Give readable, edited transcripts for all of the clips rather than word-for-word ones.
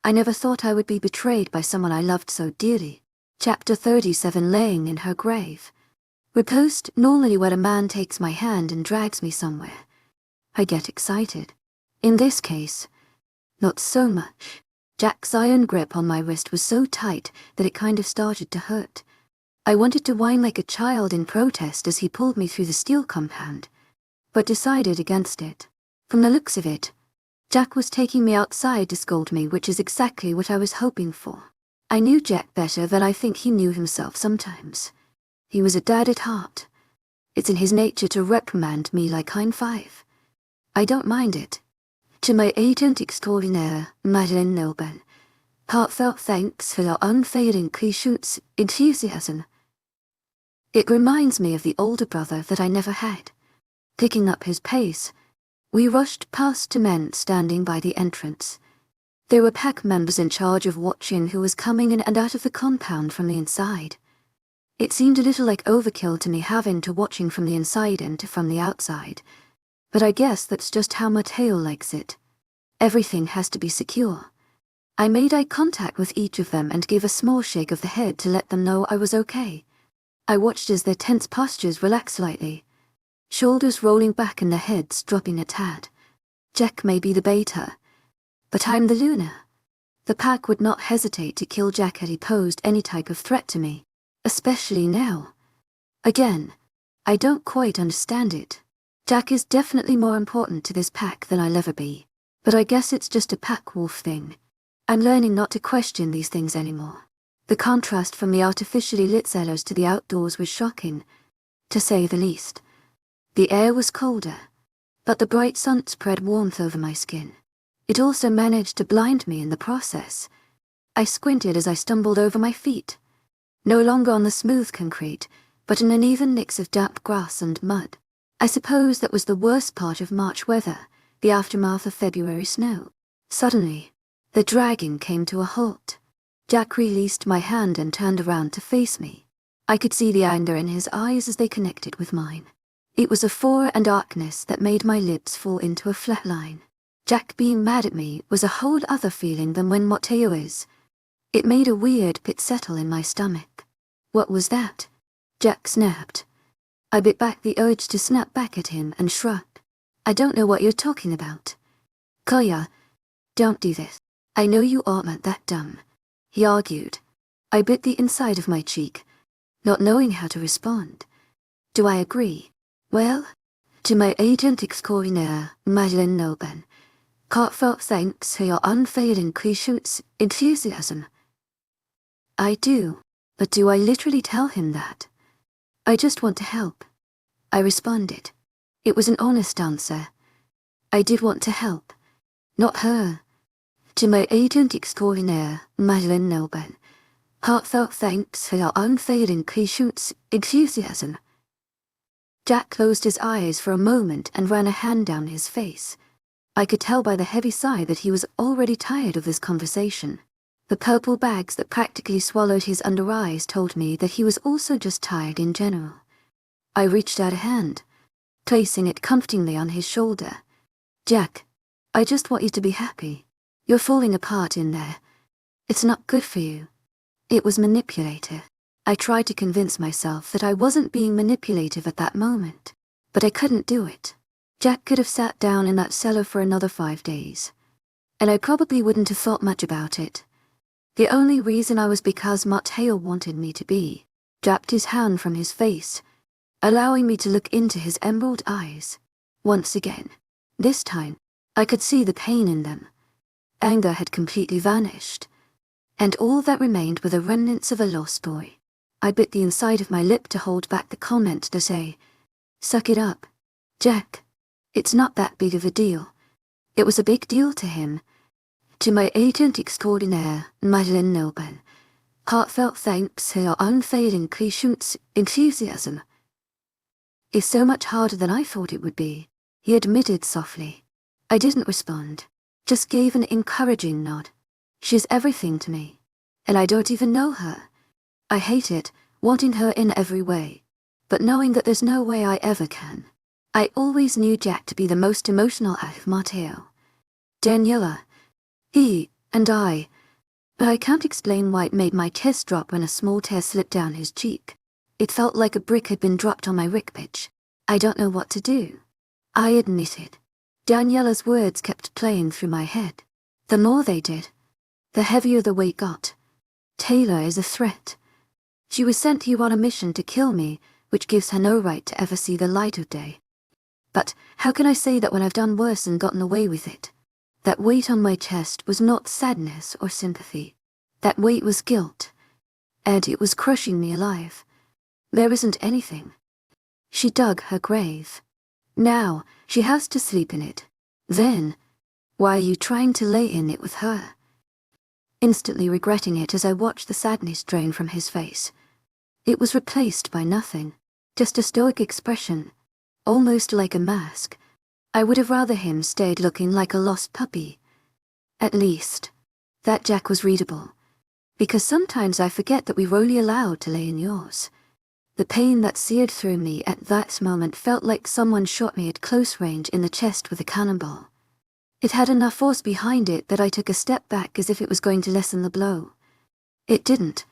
I never thought I would be betrayed by someone I loved so dearly. Chapter 37. Laying in her grave. Repost. Normally when a man takes my hand and drags me somewhere, I get excited. In this case, not so much. Jack's iron grip on my wrist was so tight that it kind of started to hurt. I wanted to whine like a child in protest as he pulled me through the steel compound, but decided against it. From the looks of it, Jack was taking me outside to scold me, which is exactly what I was hoping for. I knew Jack better than I think he knew himself sometimes. He was a dad at heart. It's in his nature to reprimand me like I'm 5. I don't mind it. To my agent extraordinaire, Madeleine Nilben, heartfelt thanks for your unfailing patience, enthusiasm. It reminds me of the older brother that I never had. Picking up his pace, we rushed past 2 men standing by the entrance. There were pack members in charge of watching who was coming in and out of the compound from the inside. It seemed a little like overkill to me having to watching from the inside and from the outside, but I guess that's just how Mateo likes it. Everything has to be secure. I made eye contact with each of them and gave a small shake of the head to let them know I was okay. I watched as their tense postures relaxed slightly, shoulders rolling back and their heads dropping a tad. Jack may be the beta, but I'm the Luna. The pack would not hesitate to kill Jack had he posed any type of threat to me, especially now. Again, I don't quite understand it. Jack is definitely more important to this pack than I'll ever be, but I guess it's just a pack wolf thing. I'm learning not to question these things anymore. The contrast from the artificially lit cellars to the outdoors was shocking, to say the least. The air was colder, but the bright sun spread warmth over my skin. It also managed to blind me in the process. I squinted as I stumbled over my feet, no longer on the smooth concrete, but in an even mix of damp grass and mud. I suppose that was the worst part of March weather, the aftermath of February snow. Suddenly, the dragging came to a halt. Jack released my hand and turned around to face me. I could see the anger in his eyes as they connected with mine. It was a fire and darkness that made my lips fall into a flat line. Jack being mad at me was a whole other feeling than when Mateo is. It made a weird pit settle in my stomach. What was that? Jack snapped. I bit back the urge to snap back at him and shrugged. I don't know what you're talking about. Kaya, don't do this. I know you aren't that dumb, he argued. I bit the inside of my cheek, not knowing how to respond. Do I agree? Well, to my agent extraordinaire, Madeleine Nilben, heartfelt thanks for your unfailing patience, enthusiasm. I do, but do I literally tell him that? I just want to help, I responded. It was an honest answer. I did want to help, not her. To my agent extraordinaire, Madeleine Nilben, heartfelt thanks for your unfailing patience, enthusiasm. Jack closed his eyes for a moment and ran a hand down his face. I could tell by the heavy sigh that he was already tired of this conversation. The purple bags that practically swallowed his under eyes told me that he was also just tired in general. I reached out a hand, placing it comfortingly on his shoulder. Jack, I just want you to be happy. You're falling apart in there. It's not good for you. It was manipulative. I tried to convince myself that I wasn't being manipulative at that moment, but I couldn't do it. Jack could have sat down in that cellar for another 5 days, and I probably wouldn't have thought much about it. The only reason I was because Mateo wanted me to be, dropped his hand from his face, allowing me to look into his emerald eyes. Once again, this time, I could see the pain in them. Anger had completely vanished, and all that remained were the remnants of a lost boy. I bit the inside of my lip to hold back the comment to say, "Suck it up, Jack. It's not that big of a deal." It was a big deal to him. To my agent extraordinaire, Madeleine Nilben, heartfelt thanks for your unfailing patience, enthusiasm. It's so much harder than I thought it would be, he admitted softly. I didn't respond, just gave an encouraging nod. She's everything to me, and I don't even know her. I hate it, wanting her in every way, but knowing that there's no way I ever can. I always knew Jack to be the most emotional out of Mateo. Daniela, he and I But I can't explain why it made my chest drop when a small tear slipped down his cheek. It felt like a brick had been dropped on my ribcage. I don't know what to do, I admitted. Daniela's words kept playing through my head. The more they did, the heavier the weight got. Taylor is a threat. She was sent to you on a mission to kill me, which gives her no right to ever see the light of day. But how can I say that when I've done worse and gotten away with it? That weight on my chest was not sadness or sympathy. That weight was guilt. And it was crushing me alive. There isn't anything. She dug her grave. Now, she has to sleep in it. Then, why are you trying to lay in it with her? Instantly regretting it as I watched the sadness drain from his face. It was replaced by nothing. Just a stoic expression. Almost like a mask. I would have rather him stayed looking like a lost puppy. At least, that Jack was readable. Because sometimes I forget that we were only allowed to lay in yours. The pain that seared through me at that moment felt like someone shot me at close range in the chest with a cannonball. It had enough force behind it that I took a step back as if it was going to lessen the blow. It didn't.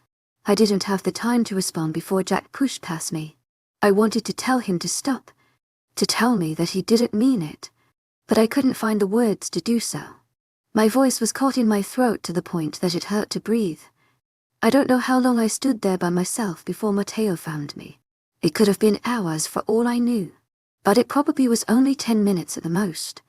I didn't have the time to respond before Jack pushed past me. I wanted to tell him to stop. To tell me that he didn't mean it. But I couldn't find the words to do so. My voice was caught in my throat to the point that it hurt to breathe. I don't know how long I stood there by myself before Matteo found me. It could have been hours for all I knew. But it probably was only 10 minutes at the most.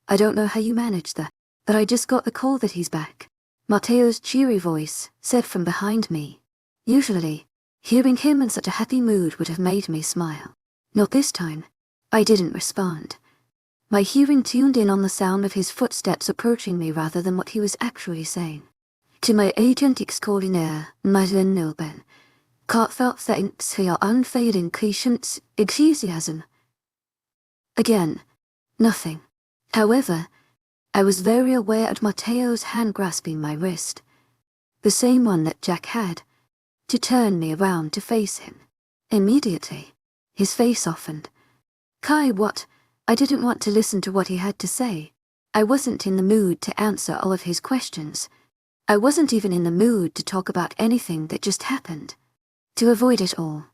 I don't know how you managed that, but I just got the call that he's back. Matteo's cheery voice said from behind me. Usually, hearing him in such a happy mood would have made me smile. Not this time. I didn't respond. My hearing tuned in on the sound of his footsteps approaching me rather than what he was actually saying. To my agent extraordinaire, wildest, heartfelt thanks for your unfailing patience, enthusiasm. Again, nothing. However, I was very aware of Matteo's hand grasping my wrist. The same one that Jack had, to turn me around to face him. Immediately, his face softened. Kai, what? I didn't want to listen to what he had to say. I wasn't in the mood to answer all of his questions. I wasn't even in the mood to talk about anything that just happened. To avoid it all,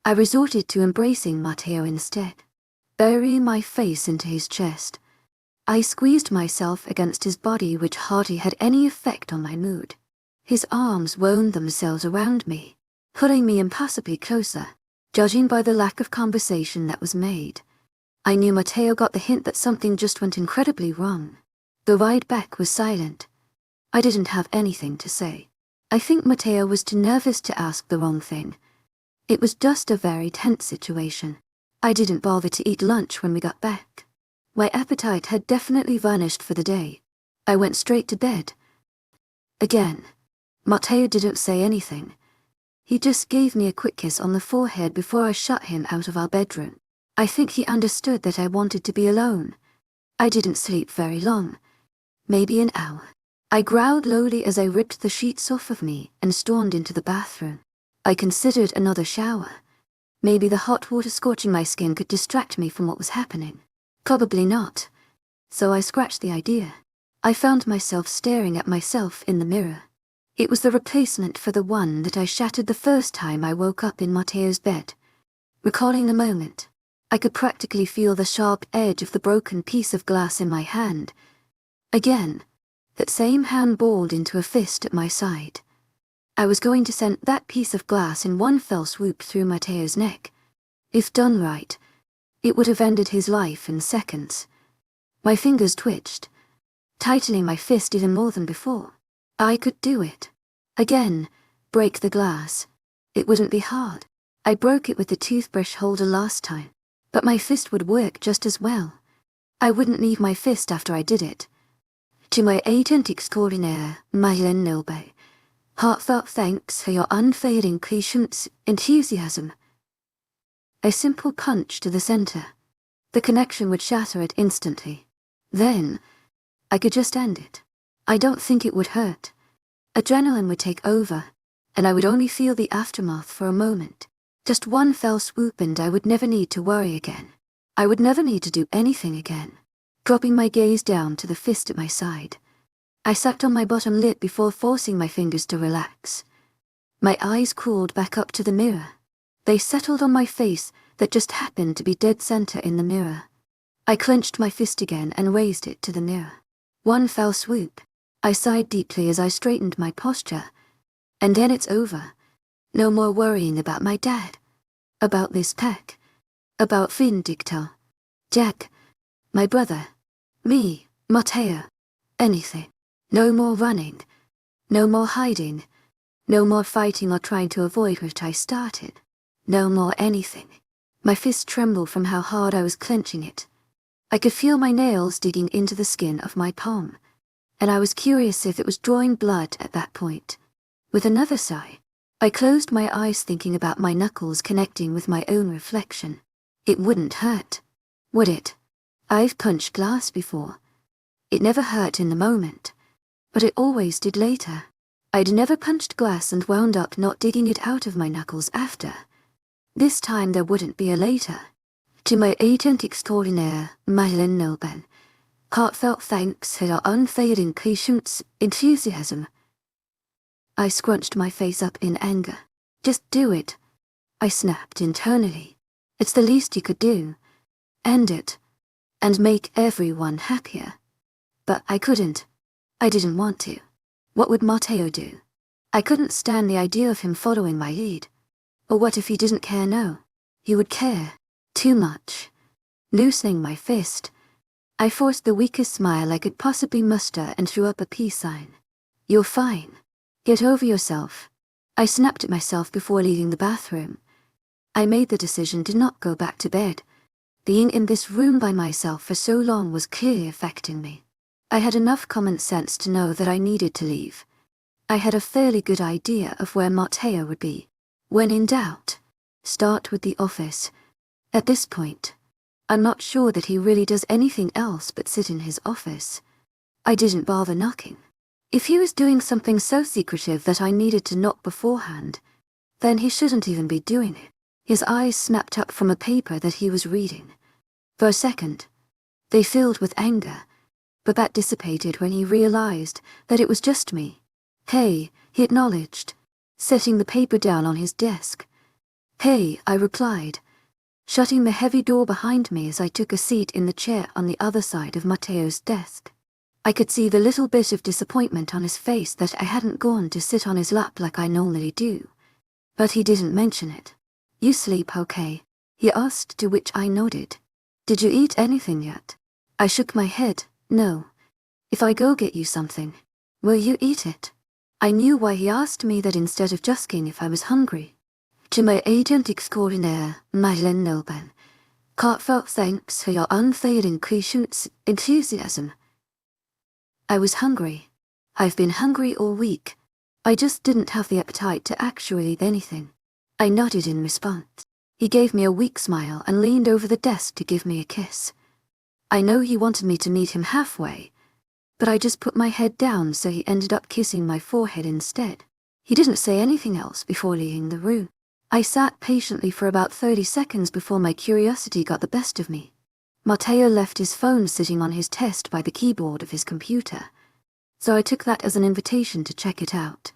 I resorted to embracing Matteo instead. Burying my face into his chest, I squeezed myself against his body, which hardly had any effect on my mood. His arms wound themselves around me, pulling me impossibly closer, judging by the lack of conversation that was made. I knew Matteo got the hint that something just went incredibly wrong. The ride back was silent. I didn't have anything to say. I think Matteo was too nervous to ask the wrong thing. It was just a very tense situation. I didn't bother to eat lunch when we got back. My appetite had definitely vanished for the day. I went straight to bed. Again, Matteo didn't say anything. He just gave me a quick kiss on the forehead before I shut him out of our bedroom. I think he understood that I wanted to be alone. I didn't sleep very long. Maybe an hour. I growled lowly as I ripped the sheets off of me and stormed into the bathroom. I considered another shower. Maybe the hot water scorching my skin could distract me from what was happening. Probably not. So I scratched the idea. I found myself staring at myself in the mirror. It was the replacement for the one that I shattered the first time I woke up in Matteo's bed. Recalling the moment, I could practically feel the sharp edge of the broken piece of glass in my hand. Again, that same hand balled into a fist at my side. I was going to send that piece of glass in one fell swoop through Matteo's neck. If done right, it would have ended his life in seconds. My fingers twitched, tightening my fist even more than before. I could do it. Again, break the glass. It wouldn't be hard. I broke it with the toothbrush holder last time, but my fist would work just as well. I wouldn't leave my fist after I did it. To my agent extraordinaire, wildest, heartfelt thanks for your unfailing patience, enthusiasm. A simple punch to the center. The connection would shatter it instantly. Then, I could just end it. I don't think it would hurt. Adrenaline would take over, and I would only feel the aftermath for a moment. Just one fell swoop and I would never need to worry again. I would never need to do anything again. Dropping my gaze down to the fist at my side, I sucked on my bottom lip before forcing my fingers to relax. My eyes crawled back up to the mirror. They settled on my face that just happened to be dead center in the mirror. I clenched my fist again and raised it to the mirror. One fell swoop. I sighed deeply as I straightened my posture. And then it's over. No more worrying about my dad. About this tech. About Vindictor. Jack. My brother. Me. Matteo. Anything. No more running. No more hiding. No more fighting or trying to avoid what I started. No more anything. My fist trembled from how hard I was clenching it. I could feel my nails digging into the skin of my palm, and I was curious if it was drawing blood at that point. With another sigh, I closed my eyes thinking about my knuckles connecting with my own reflection. It wouldn't hurt, would it? I've punched glass before. It never hurt in the moment, but it always did later. I'd never punched glass and wound up not digging it out of my knuckles after. This time there wouldn't be a later. To my agent extraordinaire, Madeleine Nobel, heartfelt thanks for your unfailing patience, enthusiasm. I scrunched my face up in anger. Just do it. I snapped internally. It's the least you could do. End it. And make everyone happier. But I couldn't. I didn't want to. What would Matteo do? I couldn't stand the idea of him following my lead. Or what if he didn't care? No. He would care. Too much. Loosening my fist, I forced the weakest smile I could possibly muster and threw up a peace sign. You're fine. Get over yourself. I snapped at myself before leaving the bathroom. I made the decision to not go back to bed. Being in this room by myself for so long was clearly affecting me. I had enough common sense to know that I needed to leave. I had a fairly good idea of where Matteo would be. When in doubt, start with the office. At this point, I'm not sure that he really does anything else but sit in his office. I didn't bother knocking. If he was doing something so secretive that I needed to knock beforehand, then he shouldn't even be doing it. His eyes snapped up from a paper that he was reading. For a second, they filled with anger, but that dissipated when he realized that it was just me. Hey, he acknowledged, setting the paper down on his desk. Hey, I replied, shutting the heavy door behind me as I took a seat in the chair on the other side of Matteo's desk. I could see the little bit of disappointment on his face that I hadn't gone to sit on his lap like I normally do. But he didn't mention it. You sleep okay? He asked, to which I nodded. Did you eat anything yet? I shook my head. No. If I go get you something, will you eat it? I knew why he asked me that instead of just asking if I was hungry. To my agent extraordinaire, Madeleine Nobel, heartfelt thanks for your unfailing patience, enthusiasm. I was hungry. I've been hungry all week. I just didn't have the appetite to actually eat anything. I nodded in response. He gave me a weak smile and leaned over the desk to give me a kiss. I know he wanted me to meet him halfway, but I just put my head down so he ended up kissing my forehead instead. He didn't say anything else before leaving the room. I sat patiently for about 30 seconds before my curiosity got the best of me. Matteo left his phone sitting on his desk by the keyboard of his computer, so I took that as an invitation to check it out.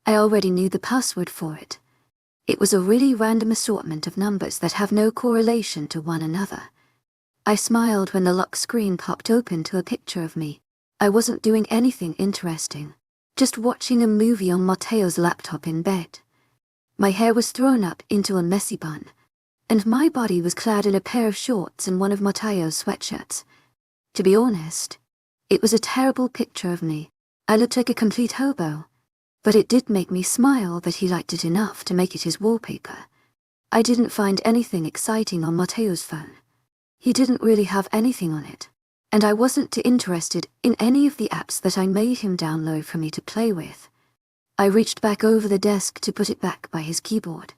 I already knew the password for it. It was a really random assortment of numbers that have no correlation to one another. I smiled when the lock screen popped open to a picture of me. I wasn't doing anything interesting, just watching a movie on Matteo's laptop in bed. My hair was thrown up into a messy bun, and my body was clad in a pair of shorts and one of Matteo's sweatshirts. To be honest, it was a terrible picture of me. I looked like a complete hobo, but it did make me smile that he liked it enough to make it his wallpaper. I didn't find anything exciting on Matteo's phone. He didn't really have anything on it, and I wasn't too interested in any of the apps that I made him download for me to play with. I reached back over the desk to put it back by his keyboard.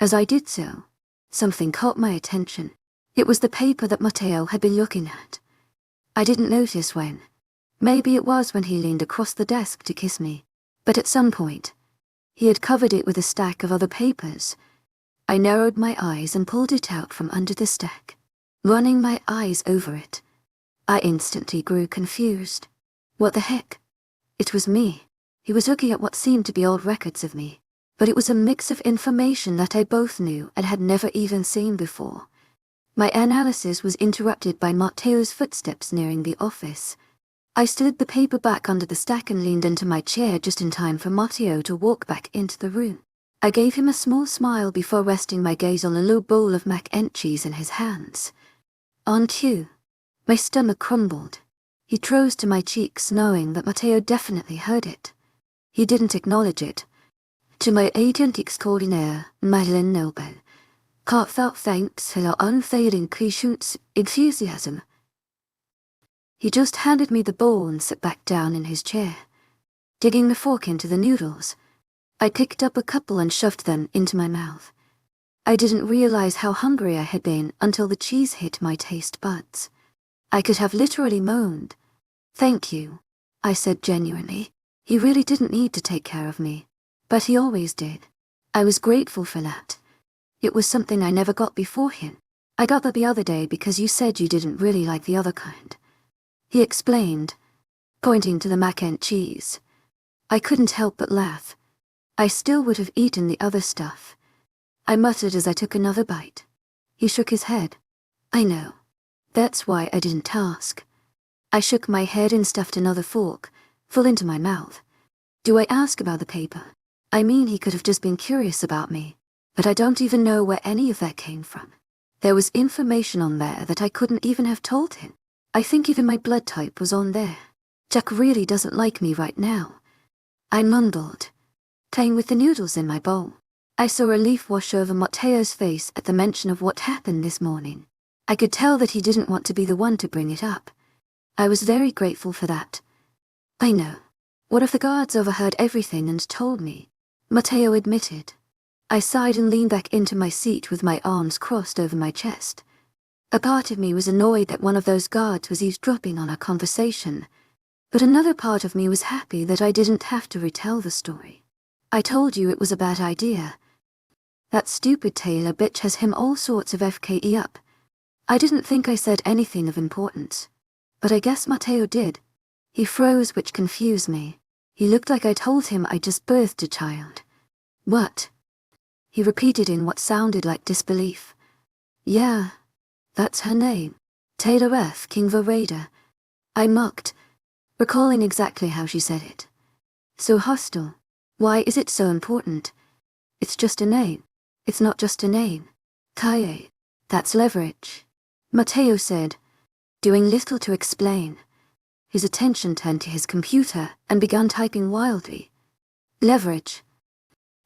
As I did so, something caught my attention. It was the paper that Matteo had been looking at. I didn't notice when. Maybe it was when he leaned across the desk to kiss me, but at some point, he had covered it with a stack of other papers. I narrowed my eyes and pulled it out from under the stack. Running my eyes over it, I instantly grew confused. What the heck? It was me. He was looking at what seemed to be old records of me, but it was a mix of information that I both knew and had never even seen before. My analysis was interrupted by Matteo's footsteps nearing the office. I slid the paper back under the stack and leaned into my chair just in time for Matteo to walk back into the room. I gave him a small smile before resting my gaze on a low bowl of mac and cheese in his hands. "Aren't you?" My stomach crumbled. He rose to my cheeks, knowing that Matteo definitely heard it. He didn't acknowledge it. "To my agent extraordinaire, Madeleine Nobel. Heartfelt thanks for your unfailing patience, enthusiasm." He just handed me the bowl and sat back down in his chair. Digging the fork into the noodles, I picked up a couple and shoved them into my mouth. I didn't realize how hungry I had been until the cheese hit my taste buds. I could have literally moaned. "Thank you," I said genuinely. He really didn't need to take care of me, but he always did. I was grateful for that. It was something I never got beforehand. "I got that the other day because you said you didn't really like the other kind," he explained, pointing to the mac and cheese. I couldn't help but laugh. I still would have eaten the other stuff. I muttered as I took another bite. He shook his head. "I know. That's why I didn't ask." I shook my head and stuffed another fork, full into my mouth. "Do I ask about the paper? I mean, he could have just been curious about me, but I don't even know where any of that came from. There was information on there that I couldn't even have told him. I think even my blood type was on there. Jack really doesn't like me right now." I mumbled, playing with the noodles in my bowl. I saw relief wash over Matteo's face at the mention of what happened this morning. I could tell that he didn't want to be the one to bring it up. I was very grateful for that. "I know. What if the guards overheard everything and told me?" Matteo admitted. I sighed and leaned back into my seat with my arms crossed over my chest. A part of me was annoyed that one of those guards was eavesdropping on our conversation, but another part of me was happy that I didn't have to retell the story. "I told you it was a bad idea. That stupid Taylor bitch has him all sorts of FKE up. I didn't think I said anything of importance, but I guess Matteo did." He froze, which confused me. He looked like I told him I just birthed a child. "What?" He repeated in what sounded like disbelief. "Yeah, that's her name. Taylor F. Kinver-Raider." I mocked, recalling exactly how she said it. "So hostile. Why is it so important?" "It's just a name." "It's not just a name. Kaye, that's leverage," Matteo said, doing little to explain. His attention turned to his computer and began typing wildly. "Leverage."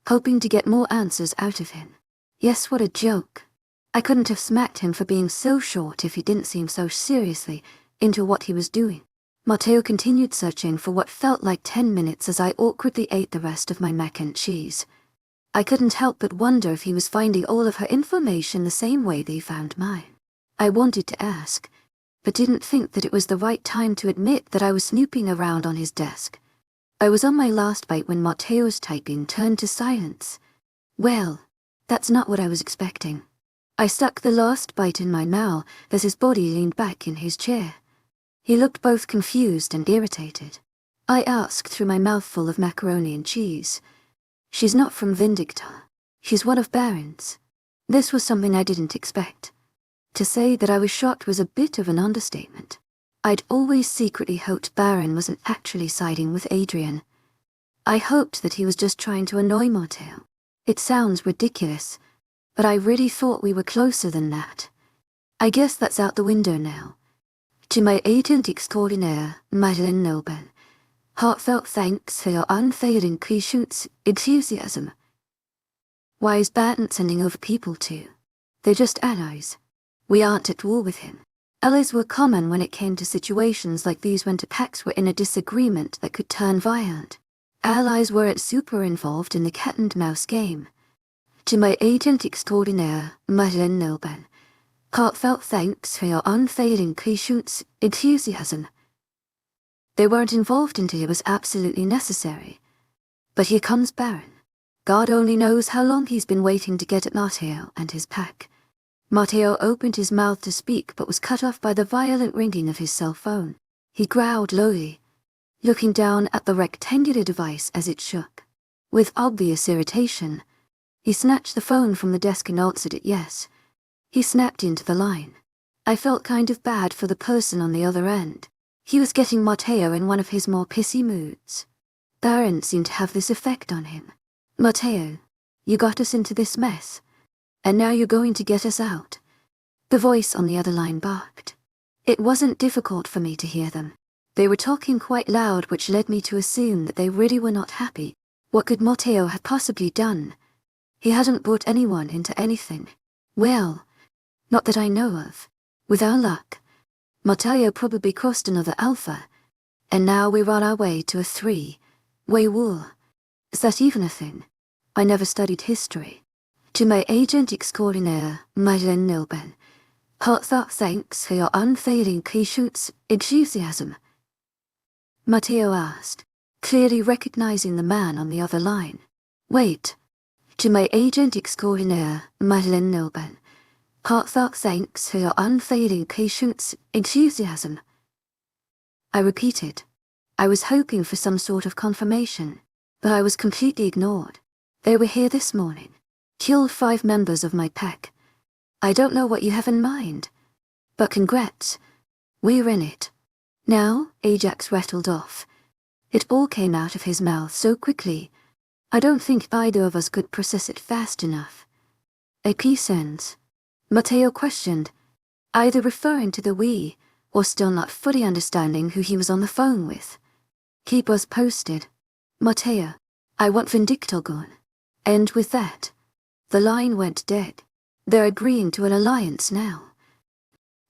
Hoping to get more answers out of him. Yes, what a joke. I couldn't have smacked him for being so short if he didn't seem so seriously into what he was doing. Matteo continued searching for what felt like 10 minutes as I awkwardly ate the rest of my mac and cheese. I couldn't help but wonder if he was finding all of her information the same way they found mine. I wanted to ask, but didn't think that it was the right time to admit that I was snooping around on his desk. I was on my last bite when Matteo's typing turned to silence. Well, that's not what I was expecting. I stuck the last bite in my mouth as his body leaned back in his chair. He looked both confused and irritated. I asked through my mouthful of macaroni and cheese. "She's not from Vindicta. She's one of Baron's." This was something I didn't expect. To say that I was shocked was a bit of an understatement. I'd always secretly hoped Baron wasn't actually siding with Adrian. I hoped that he was just trying to annoy Matteo. It sounds ridiculous, but I really thought we were closer than that. I guess that's out the window now. "To my agent extraordinaire, Madeleine Nobel. Heartfelt thanks for your unfailing patience, enthusiasm." Why is Barton sending over people too? They're just allies. We aren't at war with him. Allies were common when it came to situations like these when two packs were in a disagreement that could turn violent. Allies weren't super involved in the cat-and-mouse game. "To my agent extraordinaire, Madeleine Nobel. Heartfelt thanks for your unfailing patience, enthusiasm." They weren't involved until it was absolutely necessary. But here comes Baron. God only knows how long he's been waiting to get at Matteo and his pack. Matteo opened his mouth to speak but was cut off by the violent ringing of his cell phone. He growled lowly. looking down at the rectangular device as it shook. With obvious irritation, he snatched the phone from the desk and answered it yes. He snapped into the line. I felt kind of bad for the person on the other end. He was getting Matteo in one of his more pissy moods. Baron seemed to have this effect on him. Matteo, you got us into this mess, and now you're going to get us out. The voice on the other line barked. It wasn't difficult for me to hear them. They were talking quite loud, which led me to assume that they really were not happy. What could Matteo have possibly done? He hadn't brought anyone into anything. Well, not that I know of. With our luck, Matteo probably crossed another alpha, and now we're on our way to a 3-way war. Is that even a thing? I never studied history. To my agent extraordinaire, Madeleine Nilben, heartfelt thanks for your unfailing patience, enthusiasm. Matteo asked, clearly recognizing the man on the other line. Wait. To my agent extraordinaire, Madeleine Nilben, heartfelt thanks for your unfailing patience, enthusiasm. I repeated. I was hoping for some sort of confirmation, but I was completely ignored. They were here this morning. Killed 5 members of my pack. I don't know what you have in mind, but congrats. We're in it. Now, Ajax rattled off. It all came out of his mouth so quickly, I don't think either of us could process it fast enough. AP sends. Matteo questioned, either referring to the we, or still not fully understanding who he was on the phone with. Keep us posted. Matteo, I want Vindictor gone. And with that, the line went dead. They're agreeing to an alliance now.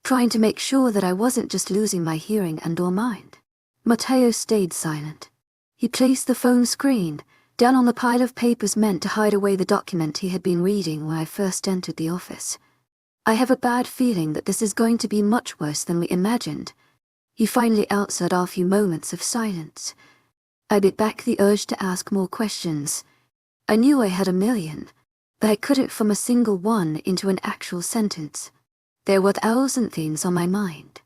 Trying to make sure that I wasn't just losing my hearing and/or mind. Matteo stayed silent. He placed the phone screen down on the pile of papers meant to hide away the document he had been reading when I first entered the office. I have a bad feeling that this is going to be much worse than we imagined. He finally answered our few moments of silence. I bit back the urge to ask more questions. I knew I had a million, but I couldn't form a single one into an actual sentence. There were 1,000 things on my mind,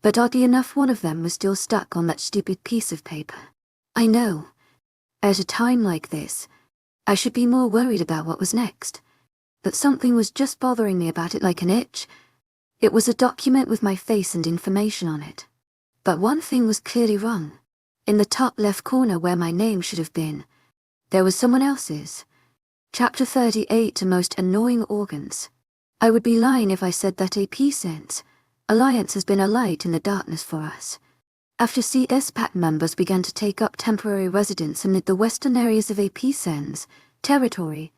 but oddly enough one of them was still stuck on that stupid piece of paper. I know. At a time like this, I should be more worried about what was next, but something was just bothering me about it like an itch. It was a document with my face and information on it. But one thing was clearly wrong. In the top left corner where my name should have been, there was someone else's. Chapter 38, Most Annoying Organs. I would be lying if I said that AP Sense Alliance has been a light in the darkness for us. After CS PAC members began to take up temporary residence amid the western areas of AP Sense territory,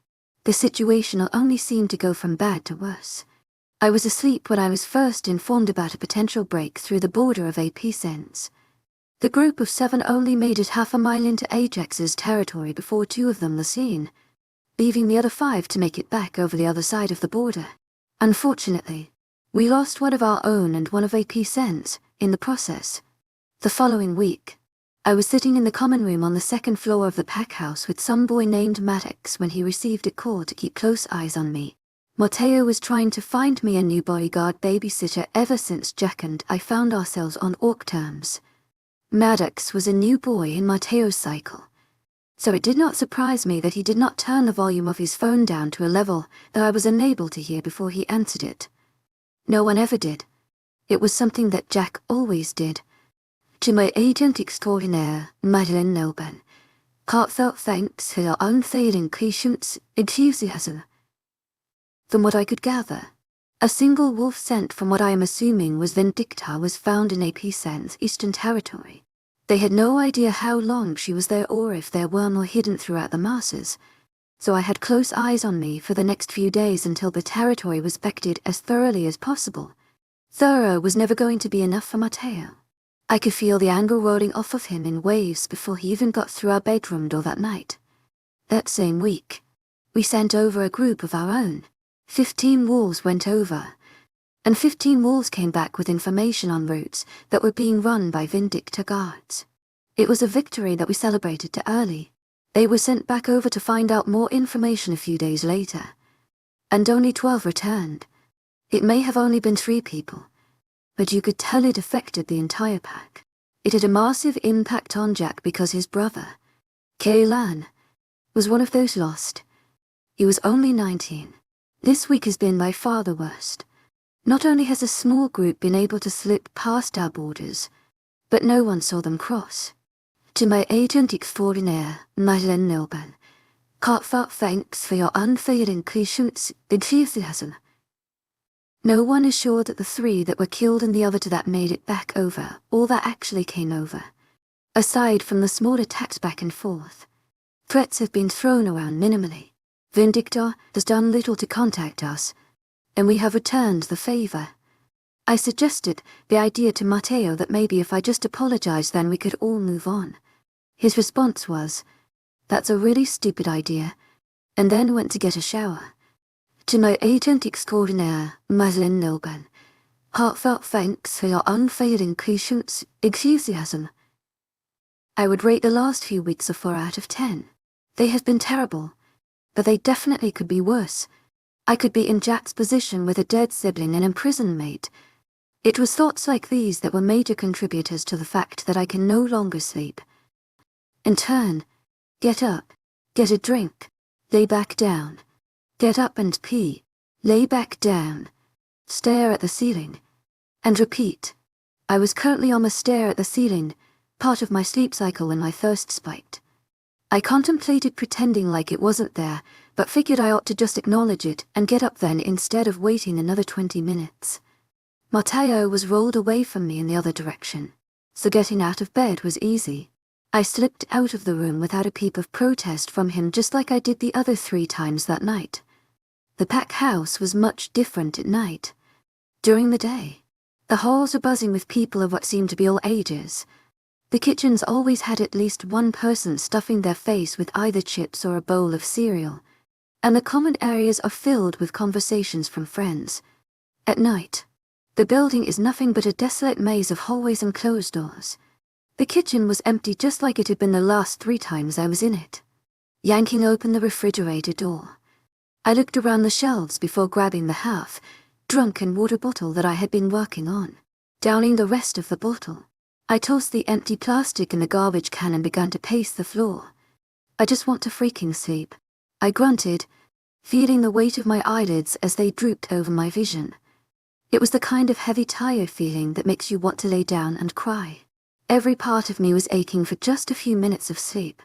the situation only seemed to go from bad to worse. I was asleep when I was first informed about a potential break through the border of AP Sense. The group of 7 only made it half a mile into Ajax's territory before 2 of them were seen, leaving the other 5 to make it back over the other side of the border. Unfortunately, we lost one of our own and one of AP Sense in the process. The following week, I was sitting in the common room on the 2nd floor of the pack house with some boy named Maddox when he received a call to keep close eyes on me. Matteo was trying to find me a new bodyguard babysitter ever since Jack and I found ourselves on orc terms. Maddox was a new boy in Matteo's cycle, so it did not surprise me that he did not turn the volume of his phone down to a level that I was unable to hear before he answered it. No one ever did. It was something that Jack always did. To my agent extraordinaire, Madeleine Nilben, heartfelt thanks for your unfailing patience, enthusiasm. From what I could gather, a single wolf scent from what I am assuming was Vindicta was found in AP Sense Eastern Territory. They had no idea how long she was there or if there were more hidden throughout the masses, so I had close eyes on me for the next few days until the territory was vetted as thoroughly as possible. Thorough was never going to be enough for Matteo. I could feel the anger rolling off of him in waves before he even got through our bedroom door that night. That same week, we sent over a group of our own. 15 wolves went over, and 15 wolves came back with information on routes that were being run by Vindicta guards. It was a victory that we celebrated too early. They were sent back over to find out more information a few days later, and only 12 returned. It may have only been 3 people, but you could tell it affected the entire pack. It had a massive impact on Jack because his brother, Kaylan, was one of those lost. He was only 19. This week has been by far the worst. Not only has a small group been able to slip past our borders, but no one saw them cross. To my agent extraordinaire, Madeleine Nilban, heartfelt thanks for your unfailing patience and enthusiasm. No one is sure that the 3 that were killed and the other 2 that made it back over, or that actually came over. Aside from the small attacks back and forth, threats have been thrown around minimally. Vindictor has done little to contact us, and we have returned the favor. I suggested the idea to Matteo that maybe if I just apologized then we could all move on. His response was, "That's a really stupid idea," and then went to get a shower. To my agent extraordinaire, Madeleine Nilban, heartfelt thanks for your unfailing patience, enthusiasm. I would rate the last few weeks a 4 out of 10. They have been terrible, but they definitely could be worse. I could be in Jack's position with a dead sibling and imprisoned mate. It was thoughts like these that were major contributors to the fact that I can no longer sleep. In turn, get up, get a drink, lay back down, get up and pee, lay back down, stare at the ceiling, and repeat. I was currently on a stare at the ceiling, part of my sleep cycle when my thirst spiked. I contemplated pretending like it wasn't there, but figured I ought to just acknowledge it and get up then instead of waiting another 20 minutes. Matteo was rolled away from me in the other direction, so getting out of bed was easy. I slipped out of the room without a peep of protest from him, just like I did the other 3 times that night. The pack house was much different at night. During the day, the halls were buzzing with people of what seemed to be all ages. The kitchens always had at least one person stuffing their face with either chips or a bowl of cereal, and the common areas are filled with conversations from friends. At night, the building is nothing but a desolate maze of hallways and closed doors. The kitchen was empty just like it had been the last 3 times I was in it. Yanking open the refrigerator door, I looked around the shelves before grabbing the half-drunken water bottle that I had been working on. Downing the rest of the bottle, I tossed the empty plastic in the garbage can and began to pace the floor. I just want to freaking sleep, I grunted, feeling the weight of my eyelids as they drooped over my vision. It was the kind of heavy, tired feeling that makes you want to lay down and cry. Every part of me was aching for just a few minutes of sleep,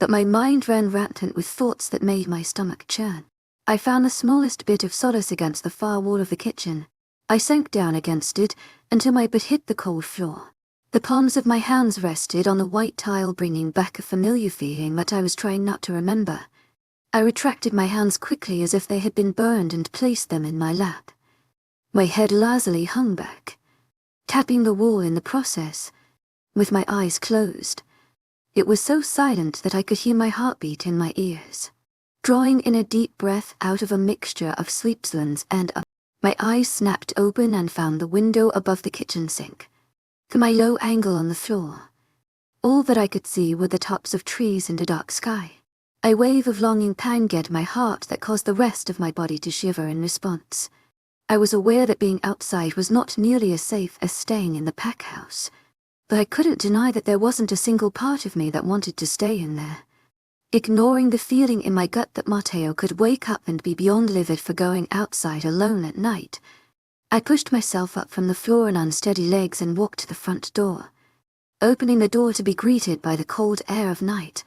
but my mind ran rampant with thoughts that made my stomach churn. I found the smallest bit of solace against the far wall of the kitchen. I sank down against it until my butt hit the cold floor. The palms of my hands rested on the white tile, bringing back a familiar feeling that I was trying not to remember. I retracted my hands quickly as if they had been burned and placed them in my lap. My head lazily hung back, tapping the wall in the process, with my eyes closed. It was so silent that I could hear my heartbeat in my ears. Drawing in a deep breath out of a mixture of sleepslands and my eyes snapped open and found the window above the kitchen sink. To my low angle on the floor, all that I could see were the tops of trees and a dark sky. A wave of longing pangged my heart that caused the rest of my body to shiver in response. I was aware that being outside was not nearly as safe as staying in the pack house, but I couldn't deny that there wasn't a single part of me that wanted to stay in there. Ignoring the feeling in my gut that Matteo could wake up and be beyond livid for going outside alone at night, I pushed myself up from the floor on unsteady legs and walked to the front door. Opening the door to be greeted by the cold air of night,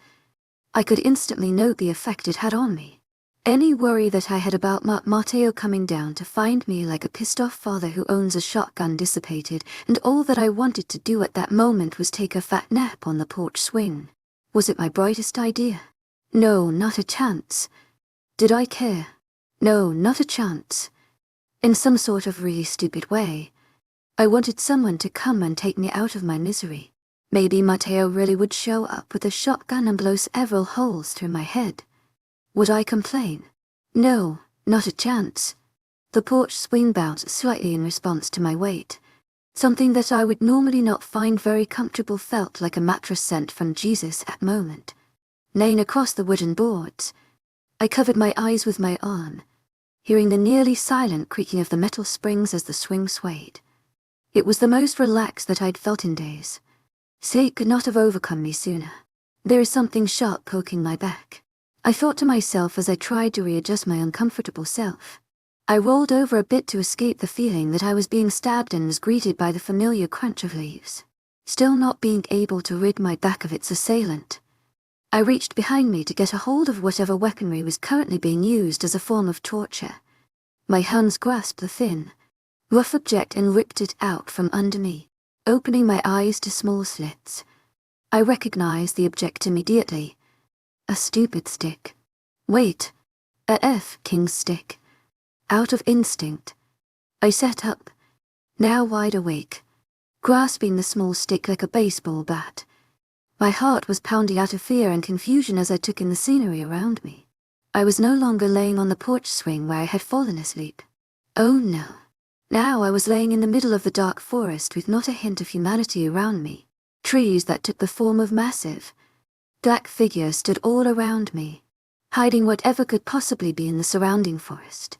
I could instantly note the effect it had on me. Any worry that I had about Matteo coming down to find me like a pissed-off father who owns a shotgun dissipated, and all that I wanted to do at that moment was take a fat nap on the porch swing. Was it my brightest idea? No, not a chance. Did I care? No, not a chance. In some sort of really stupid way, I wanted someone to come and take me out of my misery. Maybe Matteo really would show up with a shotgun and blow several holes through my head. Would I complain? No, not a chance. The porch swing bounced slightly in response to my weight. Something that I would normally not find very comfortable felt like a mattress sent from Jesus at moment. Laying across the wooden boards, I covered my eyes with my arm, hearing the nearly silent creaking of the metal springs as the swing swayed. It was the most relaxed that I'd felt in days. Sleep could not have overcome me sooner. There is something sharp poking my back. I thought to myself as I tried to readjust my uncomfortable self. I rolled over a bit to escape the feeling that I was being stabbed and was greeted by the familiar crunch of leaves. Still not being able to rid my back of its assailant, I reached behind me to get a hold of whatever weaponry was currently being used as a form of torture. My hands grasped the thin, rough object and ripped it out from under me, opening my eyes to small slits. I recognized the object immediately. A stupid stick. Wait, a F King's stick. Out of instinct, I sat up, now wide awake, grasping the small stick like a baseball bat. My heart was pounding out of fear and confusion as I took in the scenery around me. I was no longer laying on the porch swing where I had fallen asleep. Oh no. Now I was laying in the middle of the dark forest with not a hint of humanity around me. Trees that took the form of massive, black figures stood all around me, hiding whatever could possibly be in the surrounding forest.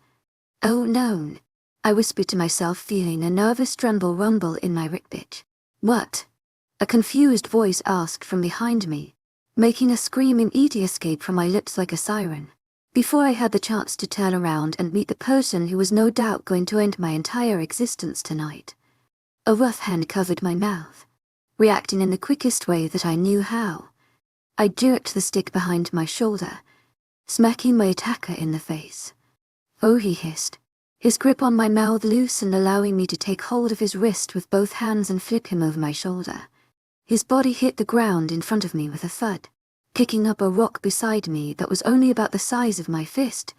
Oh no, I whispered to myself, feeling a nervous tremble rumble in my ribcage. What? A confused voice asked from behind me, making a screaming easy escape from my lips like a siren. Before I had the chance to turn around and meet the person who was no doubt going to end my entire existence tonight, a rough hand covered my mouth. Reacting in the quickest way that I knew how, I jerked the stick behind my shoulder, smacking my attacker in the face. Oh, he hissed, his grip on my mouth loose and allowing me to take hold of his wrist with both hands and flip him over my shoulder. His body hit the ground in front of me with a thud, kicking up a rock beside me that was only about the size of my fist.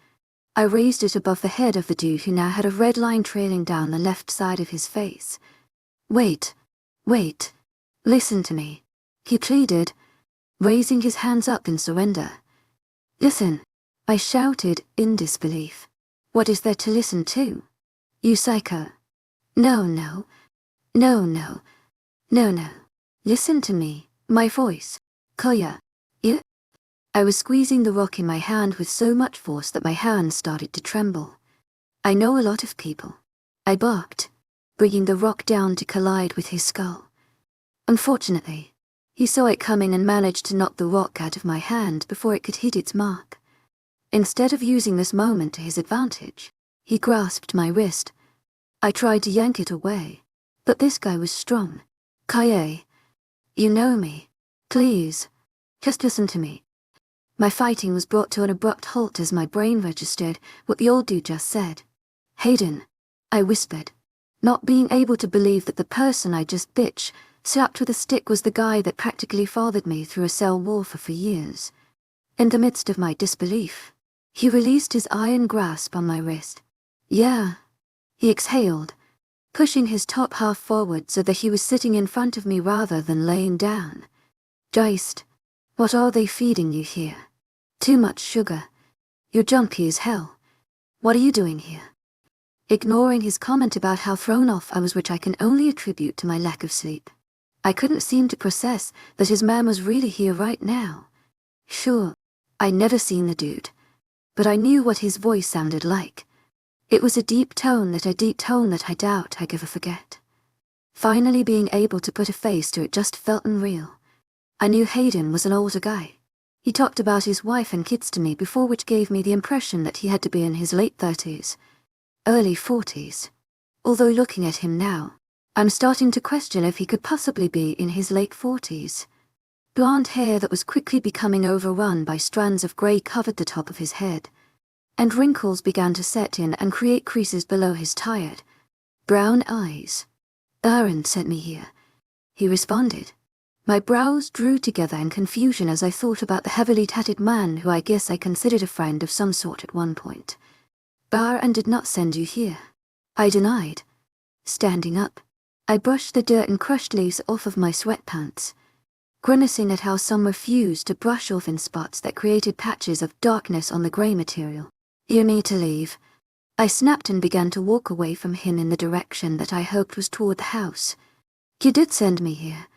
I raised it above the head of the dude who now had a red line trailing down the left side of his face. Wait, listen to me, he pleaded, raising his hands up in surrender. Listen, I shouted in disbelief. What is there to listen to? You psycho. No. Listen to me, my voice. Koya. Yeah? I was squeezing the rock in my hand with so much force that my hands started to tremble. I know a lot of people. I barked, bringing the rock down to collide with his skull. Unfortunately, he saw it coming and managed to knock the rock out of my hand before it could hit its mark. Instead of using this moment to his advantage, he grasped my wrist. I tried to yank it away, but this guy was strong. Kaye, you know me. Please, just listen to me. My fighting was brought to an abrupt halt as my brain registered what the old dude just said. Hayden, I whispered, not being able to believe that the person I just slapped with a stick was the guy that practically fathered me through a cell warfare for years. In the midst of my disbelief, he released his iron grasp on my wrist. Yeah, he exhaled, pushing his top half forward so that he was sitting in front of me rather than laying down. Geist, what are they feeding you here? Too much sugar. You're jumpy as hell. What are you doing here? Ignoring his comment about how thrown off I was, which I can only attribute to my lack of sleep, I couldn't seem to process that his man was really here right now. Sure, I'd never seen the dude, but I knew what his voice sounded like. It was a deep tone that I doubt I'd ever forget. Finally being able to put a face to it just felt unreal. I knew Hayden was an older guy. He talked about his wife and kids to me before, which gave me the impression that he had to be in his late 30s, early 40s. Although looking at him now, I'm starting to question if he could possibly be in his late 40s. Blonde hair that was quickly becoming overrun by strands of grey covered the top of his head, and wrinkles began to set in and create creases below his tired, brown eyes. Aaron sent me here, he responded. My brows drew together in confusion as I thought about the heavily tatted man who I guess I considered a friend of some sort at one point. Aaron did not send you here, I denied. Standing up, I brushed the dirt and crushed leaves off of my sweatpants, grimacing at how some refused to brush off in spots that created patches of darkness on the grey material. You need to leave. I snapped and began to walk away from him in the direction that I hoped was toward the house. You did send me here,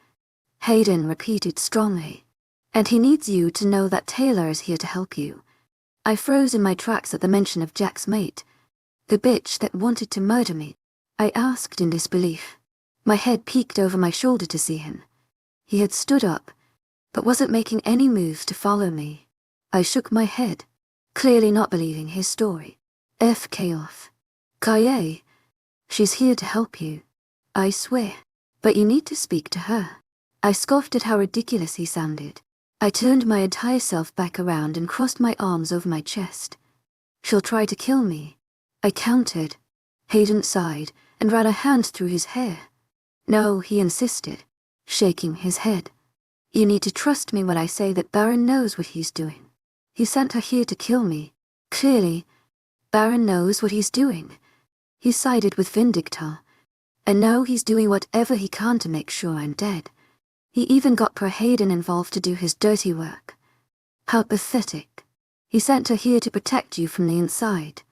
Hayden repeated strongly, and he needs you to know that Taylor is here to help you. I froze in my tracks at the mention of Jack's mate, the bitch that wanted to murder me. I asked in disbelief, my head peeked over my shoulder to see him. He had stood up, but wasn't making any moves to follow me. I shook my head, clearly not believing his story. FK off. Kaye. She's here to help you. I swear. But you need to speak to her. I scoffed at how ridiculous he sounded. I turned my entire self back around and crossed my arms over my chest. She'll try to kill me, I countered. Hayden sighed and ran a hand through his hair. No, he insisted, shaking his head. You need to trust me when I say that Baron knows what he's doing. He sent her here to kill me. Clearly, Baron knows what he's doing. He sided with Vindicta, and now he's doing whatever he can to make sure I'm dead. He even got poor Hayden involved to do his dirty work. How pathetic. He sent her here to protect you from the inside.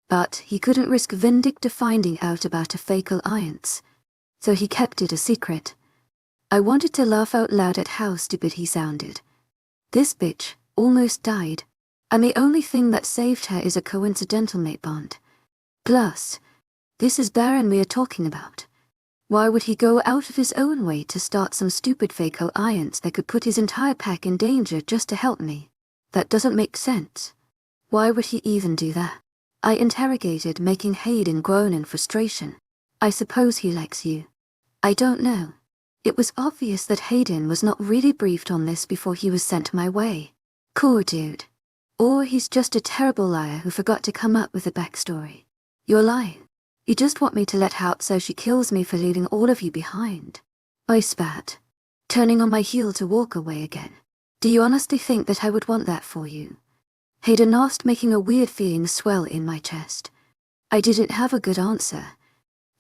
But he couldn't risk Vindicta finding out about a fake alliance, so he kept it a secret. I wanted to laugh out loud at how stupid he sounded. This bitch almost died, and the only thing that saved her is a coincidental mate bond. Plus, this is Baron we are talking about. Why would he go out of his own way to start some stupid fake alliance that could put his entire pack in danger just to help me? That doesn't make sense. Why would he even do that? I interrogated, making Hayden groan in frustration. I suppose he likes you. I don't know. It was obvious that Hayden was not really briefed on this before he was sent my way. Cool dude. Or he's just a terrible liar who forgot to come up with a backstory. You're lying. You just want me to let out so she kills me for leaving all of you behind. I spat, turning on my heel to walk away again. Do you honestly think that I would want that for you? Hayden asked, making a weird feeling swell in my chest. I didn't have a good answer,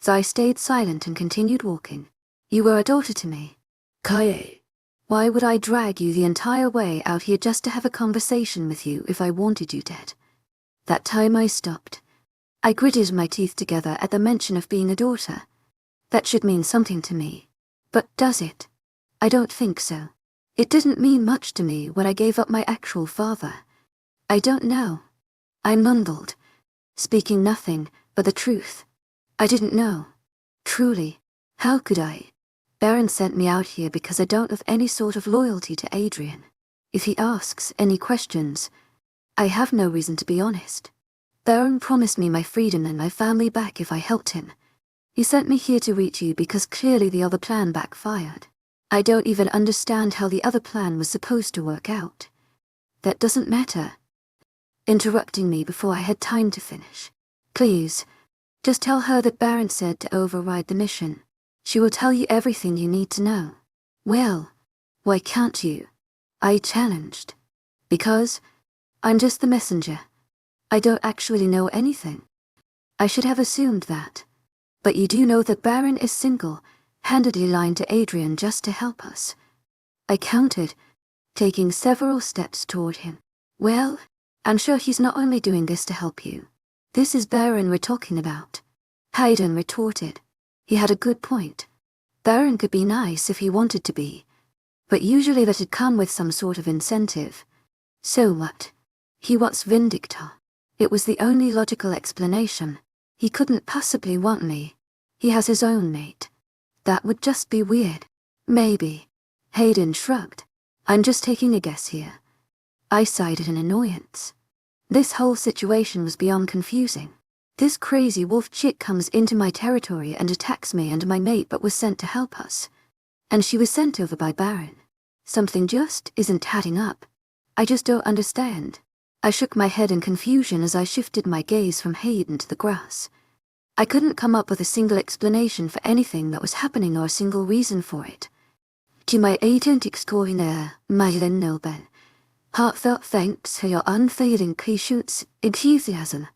so I stayed silent and continued walking. You were a daughter to me. Kaye. Why would I drag you the entire way out here just to have a conversation with you if I wanted you dead? That time I stopped. I gritted my teeth together at the mention of being a daughter. That should mean something to me. But does it? I don't think so. It didn't mean much to me when I gave up my actual father. I don't know. I mumbled, speaking nothing but the truth. I didn't know. Truly. How could I? Baron sent me out here because I don't have any sort of loyalty to Adrian. If he asks any questions, I have no reason to be honest. Baron promised me my freedom and my family back if I helped him. He sent me here to reach you because clearly the other plan backfired. I don't even understand how the other plan was supposed to work out. That doesn't matter. Interrupting me before I had time to finish. Please, just tell her that Baron said to override the mission. She will tell you everything you need to know. Well, why can't you? I challenged. Because I'm just the messenger. I don't actually know anything. I should have assumed that. But you do know that Baron is single-handedly lying to Adrian just to help us. I countered, taking several steps toward him. Well, I'm sure he's not only doing this to help you. This is Baron we're talking about. Hayden retorted. He had a good point. Baron could be nice if he wanted to be, but usually that'd come with some sort of incentive. So what? He wants Vindicta. It was the only logical explanation. He couldn't possibly want me. He has his own mate. That would just be weird. Maybe. Hayden shrugged. I'm just taking a guess here. I sighed in annoyance. This whole situation was beyond confusing. This crazy wolf chick comes into my territory and attacks me and my mate but was sent to help us. And she was sent over by Baron. Something just isn't adding up. I just don't understand. I shook my head in confusion as I shifted my gaze from Hayden to the grass. I couldn't come up with a single explanation for anything that was happening or a single reason for it. To my agent extraordinaire, Mylan Nobel, heartfelt thanks for your unfailing patience, enthusiasm.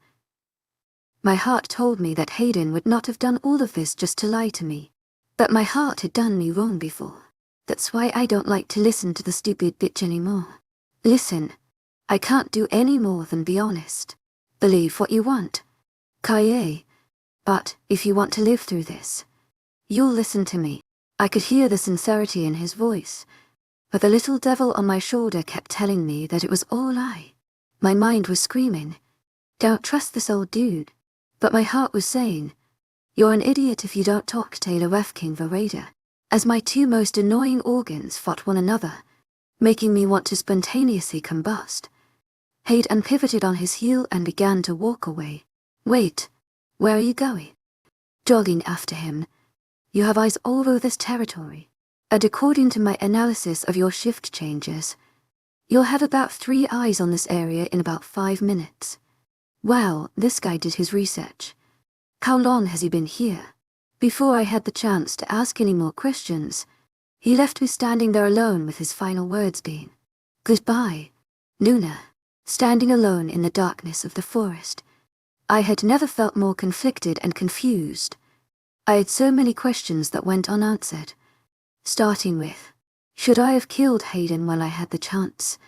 My heart told me that Hayden would not have done all of this just to lie to me. But my heart had done me wrong before. That's why I don't like to listen to the stupid bitch anymore. Listen. I can't do any more than be honest. Believe what you want. Kaye. But if you want to live through this, you'll listen to me. I could hear the sincerity in his voice, but the little devil on my shoulder kept telling me that it was all lie. My mind was screaming, don't trust this old dude. But my heart was saying, you're an idiot if you don't talk Taylor King Verada. as my two most annoying organs fought one another, making me want to spontaneously combust. Hayden pivoted on his heel and began to walk away. Wait, where are you going? Jogging after him. You have eyes all over this territory, and according to my analysis of your shift changes, you'll have about 3 eyes on this area in about 5 minutes. Wow, this guy did his research. How long has he been here? Before I had the chance to ask any more questions, he left me standing there alone with his final words being, "Goodbye, Luna," standing alone in the darkness of the forest. I had never felt more conflicted and confused. I had so many questions that went unanswered. Starting with, should I have killed Hayden while I had the chance?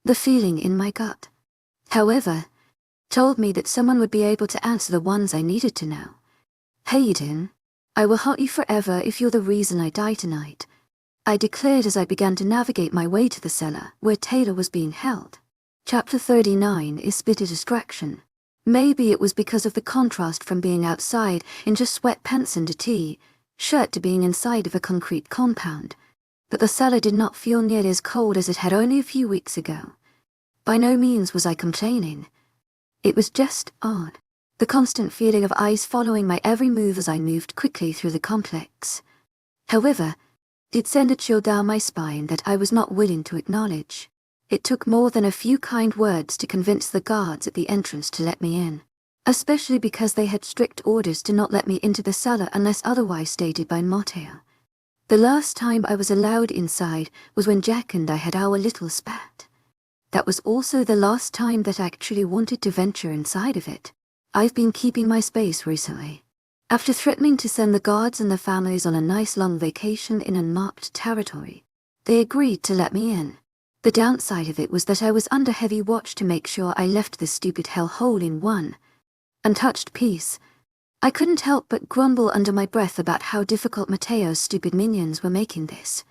The feeling in my gut, however, told me that someone would be able to answer the ones I needed to know. Hayden, I will haunt you forever if you're the reason I die tonight, I declared as I began to navigate my way to the cellar where Taylor was being held. Chapter 39 is bitter distraction. Maybe it was because of the contrast from being outside in just sweatpants and a t-shirt to being inside of a concrete compound, but the cellar did not feel nearly as cold as it had only a few weeks ago. By no means was I complaining. It was just odd, the constant feeling of eyes following my every move as I moved quickly through the complex. However, it sent a chill down my spine that I was not willing to acknowledge. It took more than a few kind words to convince the guards at the entrance to let me in, especially because they had strict orders to not let me into the cellar unless otherwise stated by Matteo. The last time I was allowed inside was when Jack and I had our little spat. That was also the last time that I actually wanted to venture inside of it. I've been keeping my space recently. After threatening to send the guards and the families on a nice long vacation in unmarked territory, they agreed to let me in. The downside of it was that I was under heavy watch to make sure I left this stupid hellhole in one untouched piece. I couldn't help but grumble under my breath about how difficult Matteo's stupid minions were making this.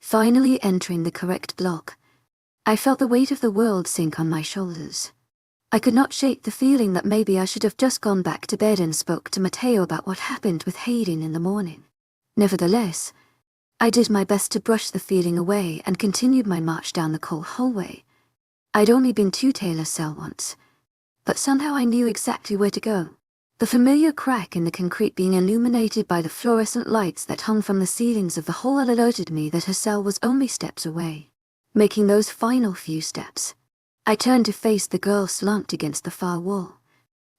Finally entering the correct block, I felt the weight of the world sink on my shoulders. I could not shake the feeling that maybe I should have just gone back to bed and spoke to Matteo about what happened with Hayden in the morning. Nevertheless, I did my best to brush the feeling away and continued my march down the cold hallway. I'd only been to Taylor's cell once, but somehow I knew exactly where to go. The familiar crack in the concrete being illuminated by the fluorescent lights that hung from the ceilings of the hall alerted me that her cell was only steps away. Making those final few steps, I turned to face the girl slumped against the far wall.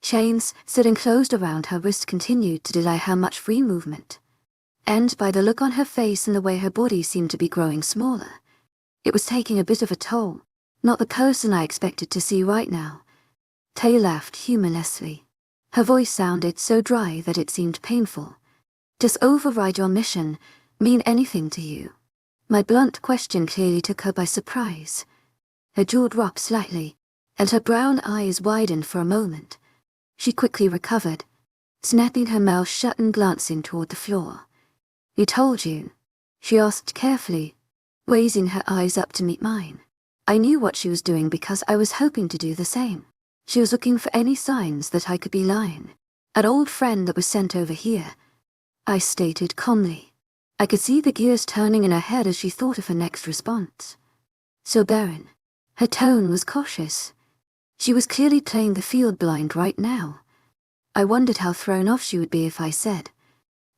Chains still enclosed around her wrist continued to delay her much free movement. And by the look on her face and the way her body seemed to be growing smaller, it was taking a bit of a toll. Not the person I expected to see right now. Tay laughed humorlessly. Her voice sounded so dry that it seemed painful. Does override your mission mean anything to you? My blunt question clearly took her by surprise. Her jaw dropped slightly, and her brown eyes widened for a moment. She quickly recovered, snapping her mouth shut and glancing toward the floor. "Who told you?" she asked carefully, raising her eyes up to meet mine. I knew what she was doing because I was hoping to do the same. She was looking for any signs that I could be lying. "An old friend that was sent over here," I stated calmly. I could see the gears turning in her head as she thought of her next response. "So Baron." Her tone was cautious. She was clearly playing the field blind right now. I wondered how thrown off she would be if I said,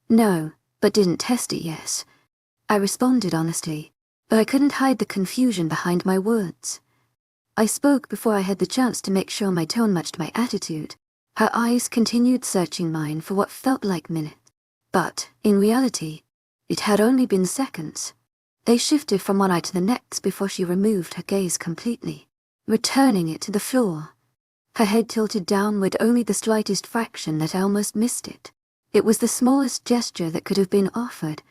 "No, but didn't test it, yes." I responded honestly, but I couldn't hide the confusion behind my words. I spoke before I had the chance to make sure my tone matched my attitude. Her eyes continued searching mine for what felt like minutes. But, in reality, it had only been seconds. They shifted from one eye to the next before she removed her gaze completely, returning it to the floor. Her head tilted downward only the slightest fraction that I almost missed it. It was the smallest gesture that could have been offered,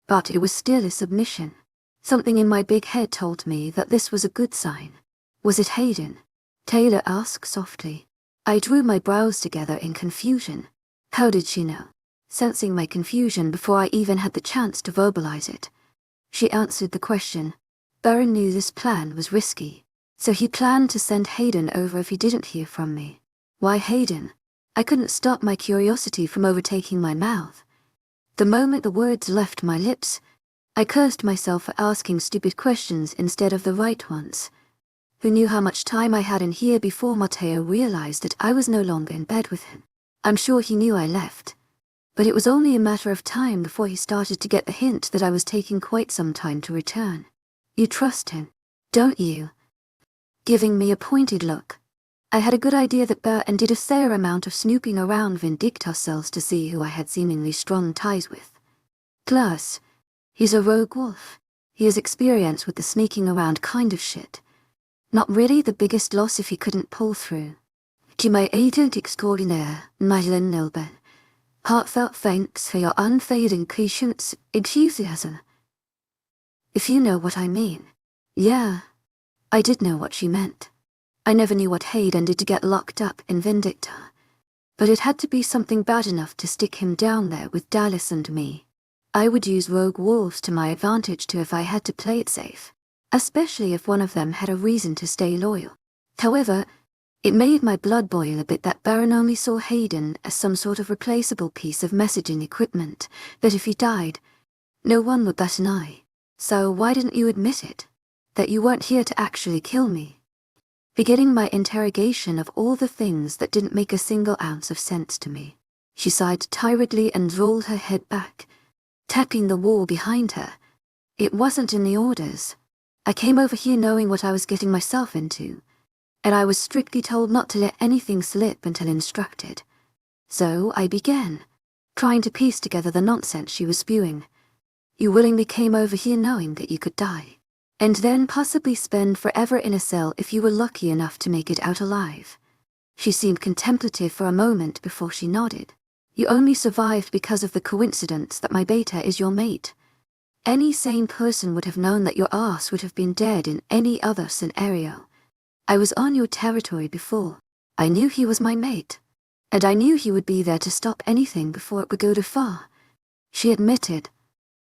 but it was still a submission. Something in my big head told me that this was a good sign. "Was it Hayden?" Taylor asked softly. I drew my brows together in confusion. How did she know? Sensing my confusion before I even had the chance to verbalize it, she answered the question. Baron knew this plan was risky, so he planned to send Hayden over if he didn't hear from me. Why Hayden? I couldn't stop my curiosity from overtaking my mouth. The moment the words left my lips, I cursed myself for asking stupid questions instead of the right ones. Who knew how much time I had in here before Matteo realized that I was no longer in bed with him? I'm sure he knew I left, but it was only a matter of time before he started to get the hint that I was taking quite some time to return. You trust him, don't you? Giving me a pointed look. I had a good idea that Baron did a fair amount of snooping around Vindicta cells to see who I had seemingly strong ties with. Plus, he's a rogue wolf. He has experience with the sneaking around kind of shit. Not really the biggest loss if he couldn't pull through. To my agent extraordinaire, wildest, heartfelt thanks for your unfading patience, enthusiasm. If you know what I mean. Yeah, I did know what she meant. I never knew what Hayden did to get locked up in Vindicta, but it had to be something bad enough to stick him down there with Dallas and me. I would use rogue wolves to my advantage too if I had to play it safe, especially if one of them had a reason to stay loyal. However, it made my blood boil a bit that Baron only saw Hayden as some sort of replaceable piece of messaging equipment, that if he died, no one would bat an eye. So why didn't you admit it? That you weren't here to actually kill me? Beginning my interrogation of all the things that didn't make a single ounce of sense to me. She sighed tiredly and rolled her head back, tapping the wall behind her. It wasn't in the orders. I came over here knowing what I was getting myself into, and I was strictly told not to let anything slip until instructed. So I began, trying to piece together the nonsense she was spewing. You willingly came over here knowing that you could die, and then possibly spend forever in a cell if you were lucky enough to make it out alive. She seemed contemplative for a moment before she nodded. You only survived because of the coincidence that my beta is your mate. Any sane person would have known that your ass would have been dead in any other scenario. I was on your territory before. I knew he was my mate, and I knew he would be there to stop anything before it would go too far. She admitted.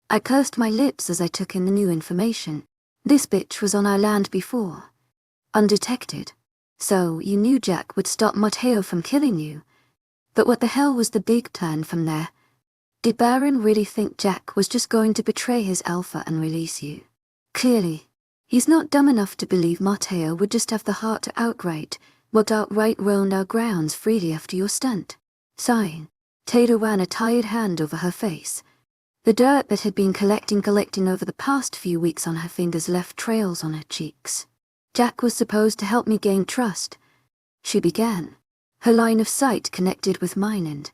I pursed my lips as I took in the new information. This bitch was on our land before. Undetected. So you knew Jack would stop Matteo from killing you. But what the hell was the big plan from there? Did Baron really think Jack was just going to betray his alpha and release you? Clearly, he's not dumb enough to believe Matteo would just have the heart to outright roam our grounds freely after your stunt. Sighing, Taylor ran a tired hand over her face. The dirt that had been collecting over the past few weeks on her fingers left trails on her cheeks. Jack was supposed to help me gain trust. She began. Her line of sight connected with mine and,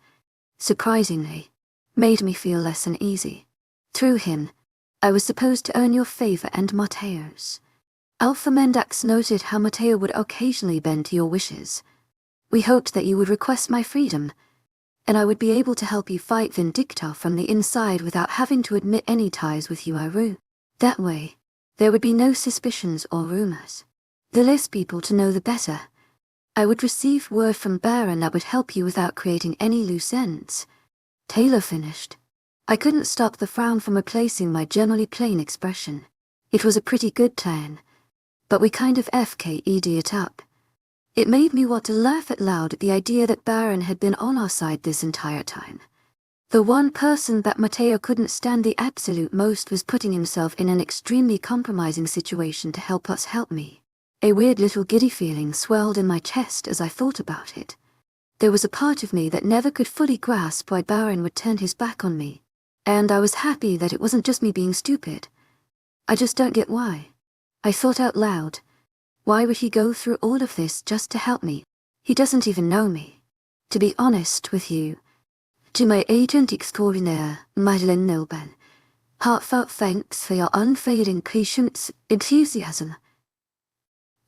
surprisingly, made me feel less uneasy. Through him, I was supposed to earn your favor and Matteo's. Alpha Mendax noted how Matteo would occasionally bend to your wishes. We hoped that you would request my freedom, and I would be able to help you fight Vindicta from the inside without having to admit any ties with Uaru. That way, there would be no suspicions or rumors. The less people to know the better. I would receive word from Baron that would help you without creating any loose ends. Taylor finished. I couldn't stop the frown from replacing my generally plain expression. It was a pretty good plan, but we kind of FKE'd it up. It made me want to laugh out loud at the idea that Baron had been on our side this entire time. The one person that Matteo couldn't stand the absolute most was putting himself in an extremely compromising situation to help us help me. A weird little giddy feeling swelled in my chest as I thought about it. There was a part of me that never could fully grasp why Baron would turn his back on me, and I was happy that it wasn't just me being stupid. I just don't get why. I thought out loud. Why would he go through all of this just to help me? He doesn't even know me. To be honest with you, to my agent extraordinaire, wildest, heartfelt thanks for your unfailing patience, enthusiasm.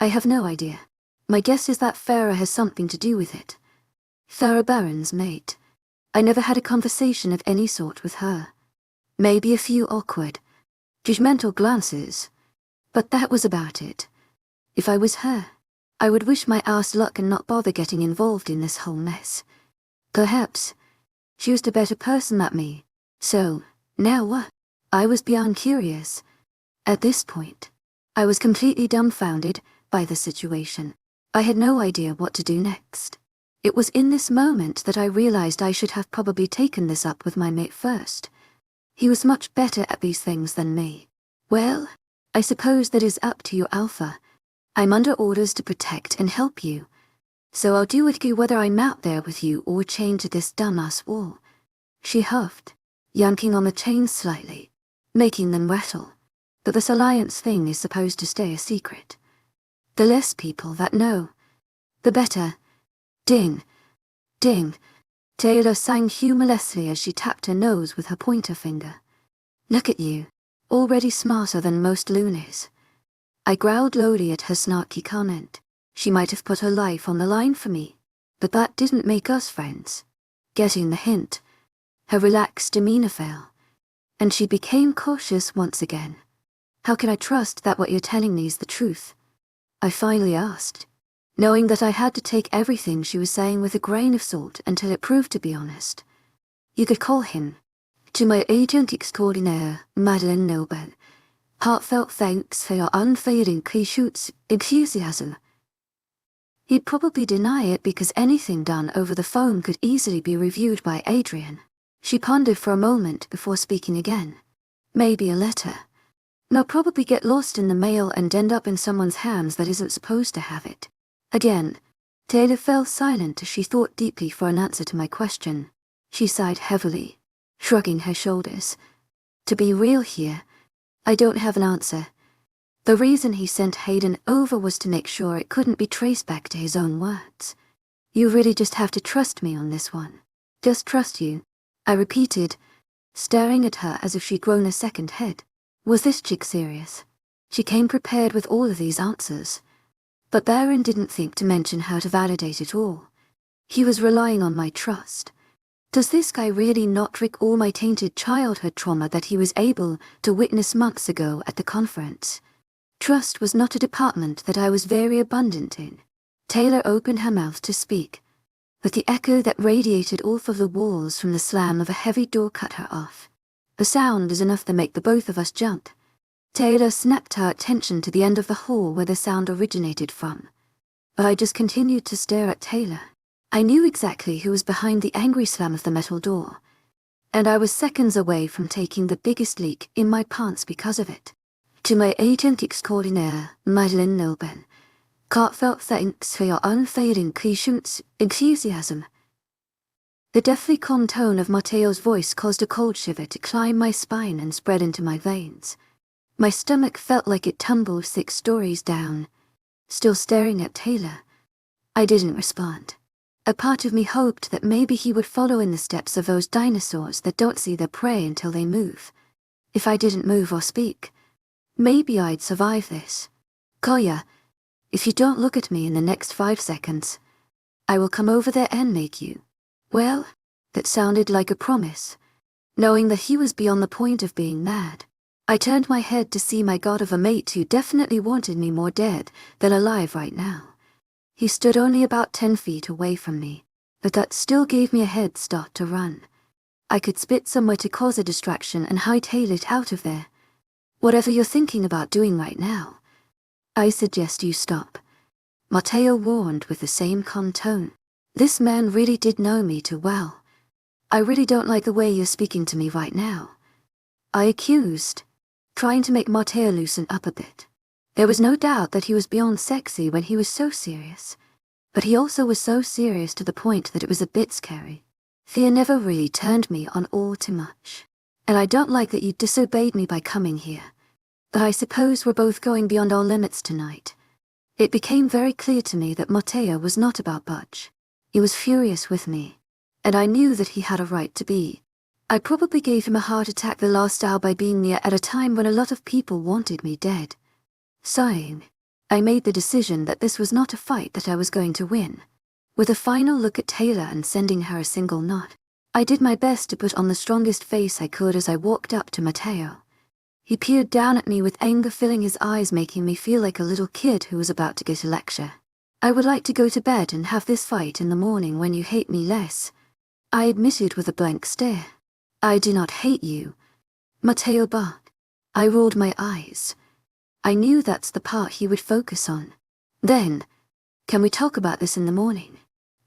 I have no idea. My guess is that Farah has something to do with it. Farah Baron's mate. I never had a conversation of any sort with her. Maybe a few awkward, judgmental glances, but that was about it. If I was her, I would wish my ass luck and not bother getting involved in this whole mess. Perhaps she was a better person than me. So, now what? I was beyond curious. At this point, I was completely dumbfounded by the situation. I had no idea what to do next. It was in this moment that I realized I should have probably taken this up with my mate first. He was much better at these things than me. Well, I suppose that is up to you, Alpha. I'm under orders to protect and help you. So I'll do with you whether I'm out there with you or chained to this dumbass wall. She huffed, yanking on the chains slightly, making them rattle. But this alliance thing is supposed to stay a secret. The less people that know, the better. Ding, ding. Taylor sang humorlessly as she tapped her nose with her pointer finger. Look at you, already smarter than most loonies. I growled lowly at her snarky comment. She might have put her life on the line for me, but that didn't make us friends. Getting the hint, her relaxed demeanor fell, and she became cautious once again. How can I trust that what you're telling me is the truth? I finally asked, knowing that I had to take everything she was saying with a grain of salt until it proved to be honest. You could call him, to my agent extraordinaire, Madeleine Nobel. Heartfelt thanks for your unfailing patience, enthusiasm. He'd probably deny it because anything done over the phone could easily be reviewed by Adrian. She pondered for a moment before speaking again. Maybe a letter. They'll probably get lost in the mail and end up in someone's hands that isn't supposed to have it. Again, Taylor fell silent as she thought deeply for an answer to my question. She sighed heavily, shrugging her shoulders. To be real here, I don't have an answer. The reason he sent Hayden over was to make sure it couldn't be traced back to his own words. You really just have to trust me on this one. Just trust you, I repeated, staring at her as if she'd grown a second head. Was this chick serious? She came prepared with all of these answers. But Baron didn't think to mention how to validate it all. He was relying on my trust. Does this guy really not rig all my tainted childhood trauma that he was able to witness months ago at the conference? Trust was not a department that I was very abundant in. Taylor opened her mouth to speak, but the echo that radiated off of the walls from the slam of a heavy door cut her off. The sound is enough to make the both of us jump. Taylor snapped her attention to the end of the hall where the sound originated from. But I just continued to stare at Taylor. I knew exactly who was behind the angry slam of the metal door, and I was seconds away from taking the biggest leak in my pants because of it. To my agent extraordinaire, Madeleine Nobel, heartfelt thanks for your unfailing patience, enthusiasm. The deathly calm tone of Matteo's voice caused a cold shiver to climb my spine and spread into my veins. My stomach felt like it tumbled 6 stories down. Still staring at Taylor, I didn't respond. A part of me hoped that maybe he would follow in the steps of those dinosaurs that don't see their prey until they move. If I didn't move or speak, maybe I'd survive this. Koya, if you don't look at me in the next 5 seconds, I will come over there and make you. Well, that sounded like a promise. Knowing that he was beyond the point of being mad, I turned my head to see my god of a mate who definitely wanted me more dead than alive right now. He stood only about 10 feet away from me, but that still gave me a head start to run. I could spit somewhere to cause a distraction and hightail it out of there. Whatever you're thinking about doing right now, I suggest you stop. Matteo warned with the same calm tone. This man really did know me too well. I really don't like the way you're speaking to me right now, I accused, trying to make Matteo loosen up a bit. There was no doubt that he was beyond sexy when he was so serious, but he also was so serious to the point that it was a bit scary. Fear never really turned me on all too much, and I don't like that you disobeyed me by coming here. But I suppose we're both going beyond our limits tonight. It became very clear to me that Matteo was not about budge. He was furious with me, and I knew that he had a right to be. I probably gave him a heart attack the last hour by being near at a time when a lot of people wanted me dead. Sighing, I made the decision that this was not a fight that I was going to win. With a final look at Taylor and sending her a single nod, I did my best to put on the strongest face I could as I walked up to Matteo. He peered down at me with anger filling his eyes, making me feel like a little kid who was about to get a lecture. I would like to go to bed and have this fight in the morning when you hate me less, I admitted with a blank stare. I do not hate you, Matteo barked. I rolled my eyes. I knew that's the part he would focus on. Then, can we talk about this in the morning?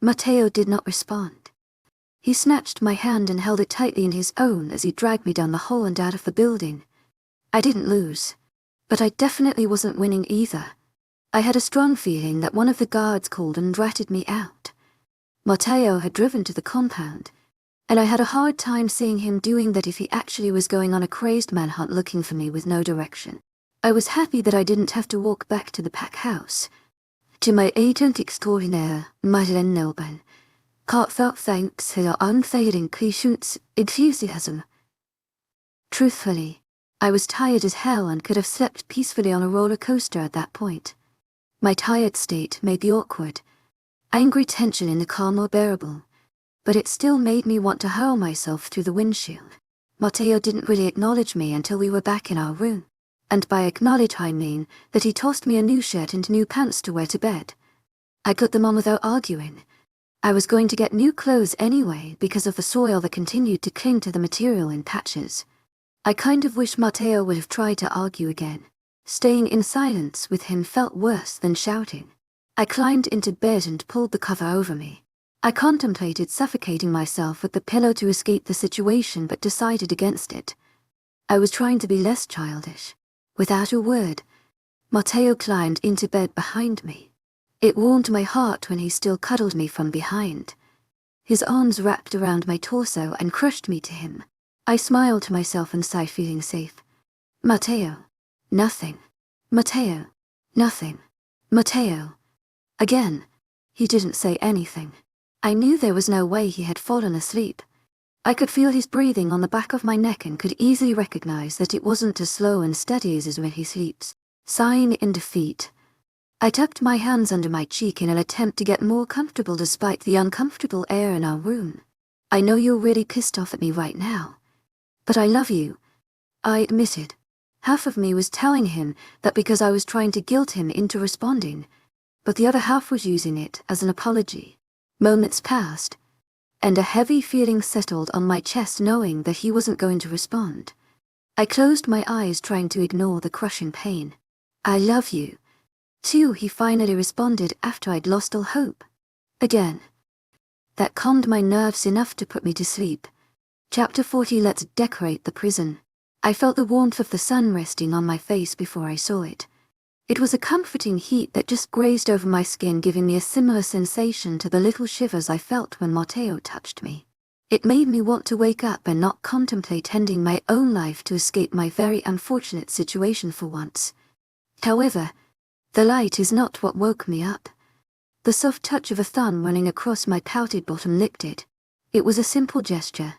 Matteo did not respond. He snatched my hand and held it tightly in his own as he dragged me down the hall and out of the building. I didn't lose. But I definitely wasn't winning either. I had a strong feeling that one of the guards called and ratted me out. Matteo had driven to the compound, and I had a hard time seeing him doing that if he actually was going on a crazed manhunt looking for me with no direction. I was happy that I didn't have to walk back to the pack house. To my agent extraordinaire, wildest, heartfelt thanks for your unfailing patience, enthusiasm. Truthfully, I was tired as hell and could have slept peacefully on a roller coaster at that point. My tired state made the awkward, angry tension in the car more bearable, but it still made me want to hurl myself through the windshield. Matteo didn't really acknowledge me until we were back in our room, and by acknowledge I mean that he tossed me a new shirt and new pants to wear to bed. I got them on without arguing. I was going to get new clothes anyway because of the soil that continued to cling to the material in patches. I kind of wish Matteo would have tried to argue again. Staying in silence with him felt worse than shouting. I climbed into bed and pulled the cover over me. I contemplated suffocating myself with the pillow to escape the situation but decided against it. I was trying to be less childish. Without a word, Matteo climbed into bed behind me. It warmed my heart when he still cuddled me from behind. His arms wrapped around my torso and crushed me to him. I smiled to myself and sighed, feeling safe. Matteo. Nothing. Matteo. Nothing. Matteo. Again. He didn't say anything. I knew there was no way he had fallen asleep. I could feel his breathing on the back of my neck and could easily recognize that it wasn't as slow and steady as when he sleeps. Sighing in defeat, I tucked my hands under my cheek in an attempt to get more comfortable despite the uncomfortable air in our room. I know you're really pissed off at me right now. But I love you. I admitted. Half of me was telling him that because I was trying to guilt him into responding, but the other half was using it as an apology. Moments passed, and a heavy feeling settled on my chest knowing that he wasn't going to respond. I closed my eyes trying to ignore the crushing pain. I love you. Too, he finally responded after I'd lost all hope. Again. That calmed my nerves enough to put me to sleep. Chapter 40. Let's decorate the prison. I felt the warmth of the sun resting on my face before I saw it. It was a comforting heat that just grazed over my skin, giving me a similar sensation to the little shivers I felt when Matteo touched me. It made me want to wake up and not contemplate ending my own life to escape my very unfortunate situation for once. However, the light is not what woke me up. The soft touch of a thumb running across my pouted bottom licked it. It was a simple gesture,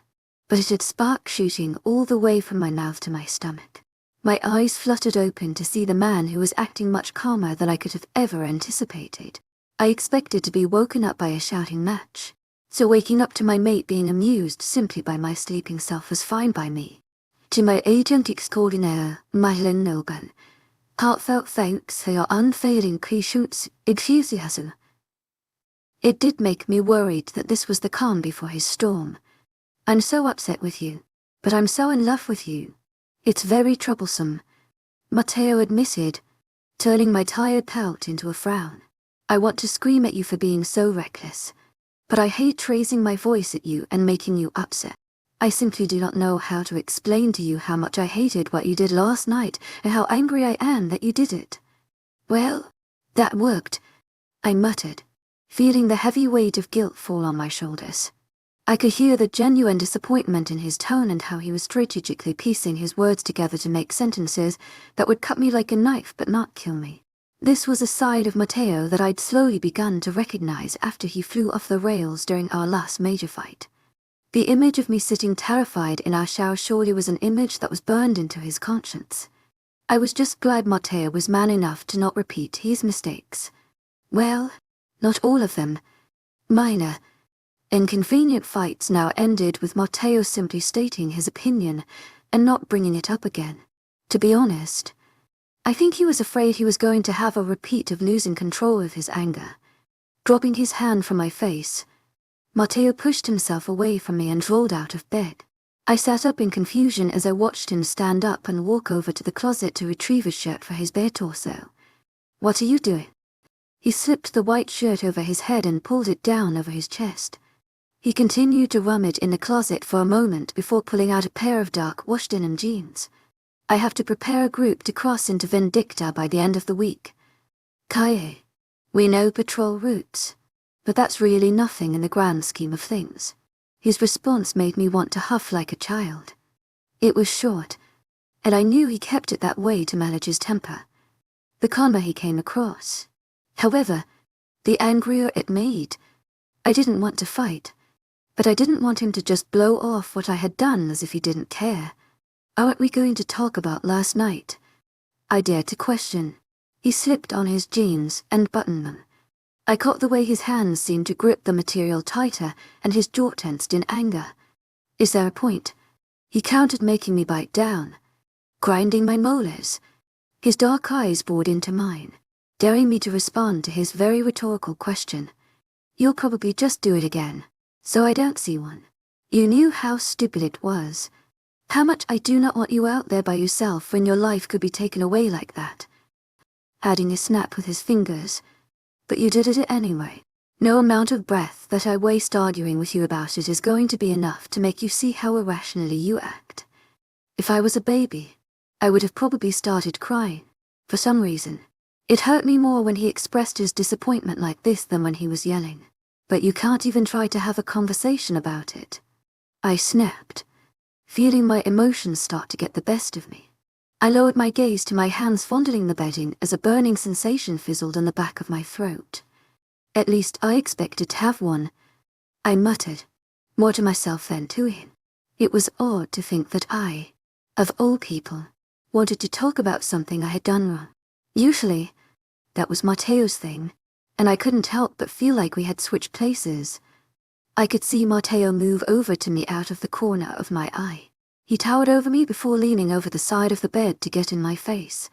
but it had sparks shooting all the way from my mouth to my stomach. My eyes fluttered open to see the man who was acting much calmer than I could have ever anticipated. I expected to be woken up by a shouting match, so waking up to my mate being amused simply by my sleeping self was fine by me. To my agent extraordinaire, wildest, heartfelt thanks for your unfailing patience, enthusiasm. It did make me worried that this was the calm before his storm. I'm so upset with you, but I'm so in love with you. It's very troublesome, Matteo admitted, turning my tired pout into a frown. I want to scream at you for being so reckless, but I hate raising my voice at you and making you upset. I simply do not know how to explain to you how much I hated what you did last night and how angry I am that you did it. Well, that worked, I muttered, feeling the heavy weight of guilt fall on my shoulders. I could hear the genuine disappointment in his tone and how he was strategically piecing his words together to make sentences that would cut me like a knife but not kill me. This was a side of Matteo that I'd slowly begun to recognize after he flew off the rails during our last major fight. The image of me sitting terrified in our shower surely was an image that was burned into his conscience. I was just glad Matteo was man enough to not repeat his mistakes. Well, not all of them. Minor, inconvenient fights now ended with Matteo simply stating his opinion and not bringing it up again. To be honest, I think he was afraid he was going to have a repeat of losing control of his anger. Dropping his hand from my face, Matteo pushed himself away from me and rolled out of bed. I sat up in confusion as I watched him stand up and walk over to the closet to retrieve a shirt for his bare torso. What are you doing? He slipped the white shirt over his head and pulled it down over his chest. He continued to rummage in the closet for a moment before pulling out a pair of dark washed denim jeans. I have to prepare a group to cross into Vindicta by the end of the week. Kaye. We know patrol routes, but that's really nothing in the grand scheme of things. His response made me want to huff like a child. It was short, and I knew he kept it that way to manage his temper. The calmer he came across. However, the angrier it made. I didn't want to fight, but I didn't want him to just blow off what I had done as if he didn't care. Aren't we going to talk about last night? I dared to question. He slipped on his jeans and buttoned them. I caught the way his hands seemed to grip the material tighter and his jaw tensed in anger. Is there a point? He countered, making me bite down, grinding my molars. His dark eyes bored into mine, daring me to respond to his very rhetorical question. You'll probably just do it again, so I don't see one. You knew how stupid it was. How much I do not want you out there by yourself when your life could be taken away like that. Adding a snap with his fingers. But you did it anyway. No amount of breath that I waste arguing with you about it is going to be enough to make you see how irrationally you act. If I was a baby, I would have probably started crying. For some reason, it hurt me more when he expressed his disappointment like this than when he was yelling. But you can't even try to have a conversation about it. I snapped, feeling my emotions start to get the best of me. I lowered my gaze to my hands fondling the bedding as a burning sensation fizzled in the back of my throat. At least I expected to have one, I muttered, more to myself than to him. It was odd to think that I, of all people, wanted to talk about something I had done wrong. Usually, that was Matteo's thing, and I couldn't help but feel like we had switched places. I could see Matteo move over to me out of the corner of my eye. He towered over me before leaning over the side of the bed to get in my face.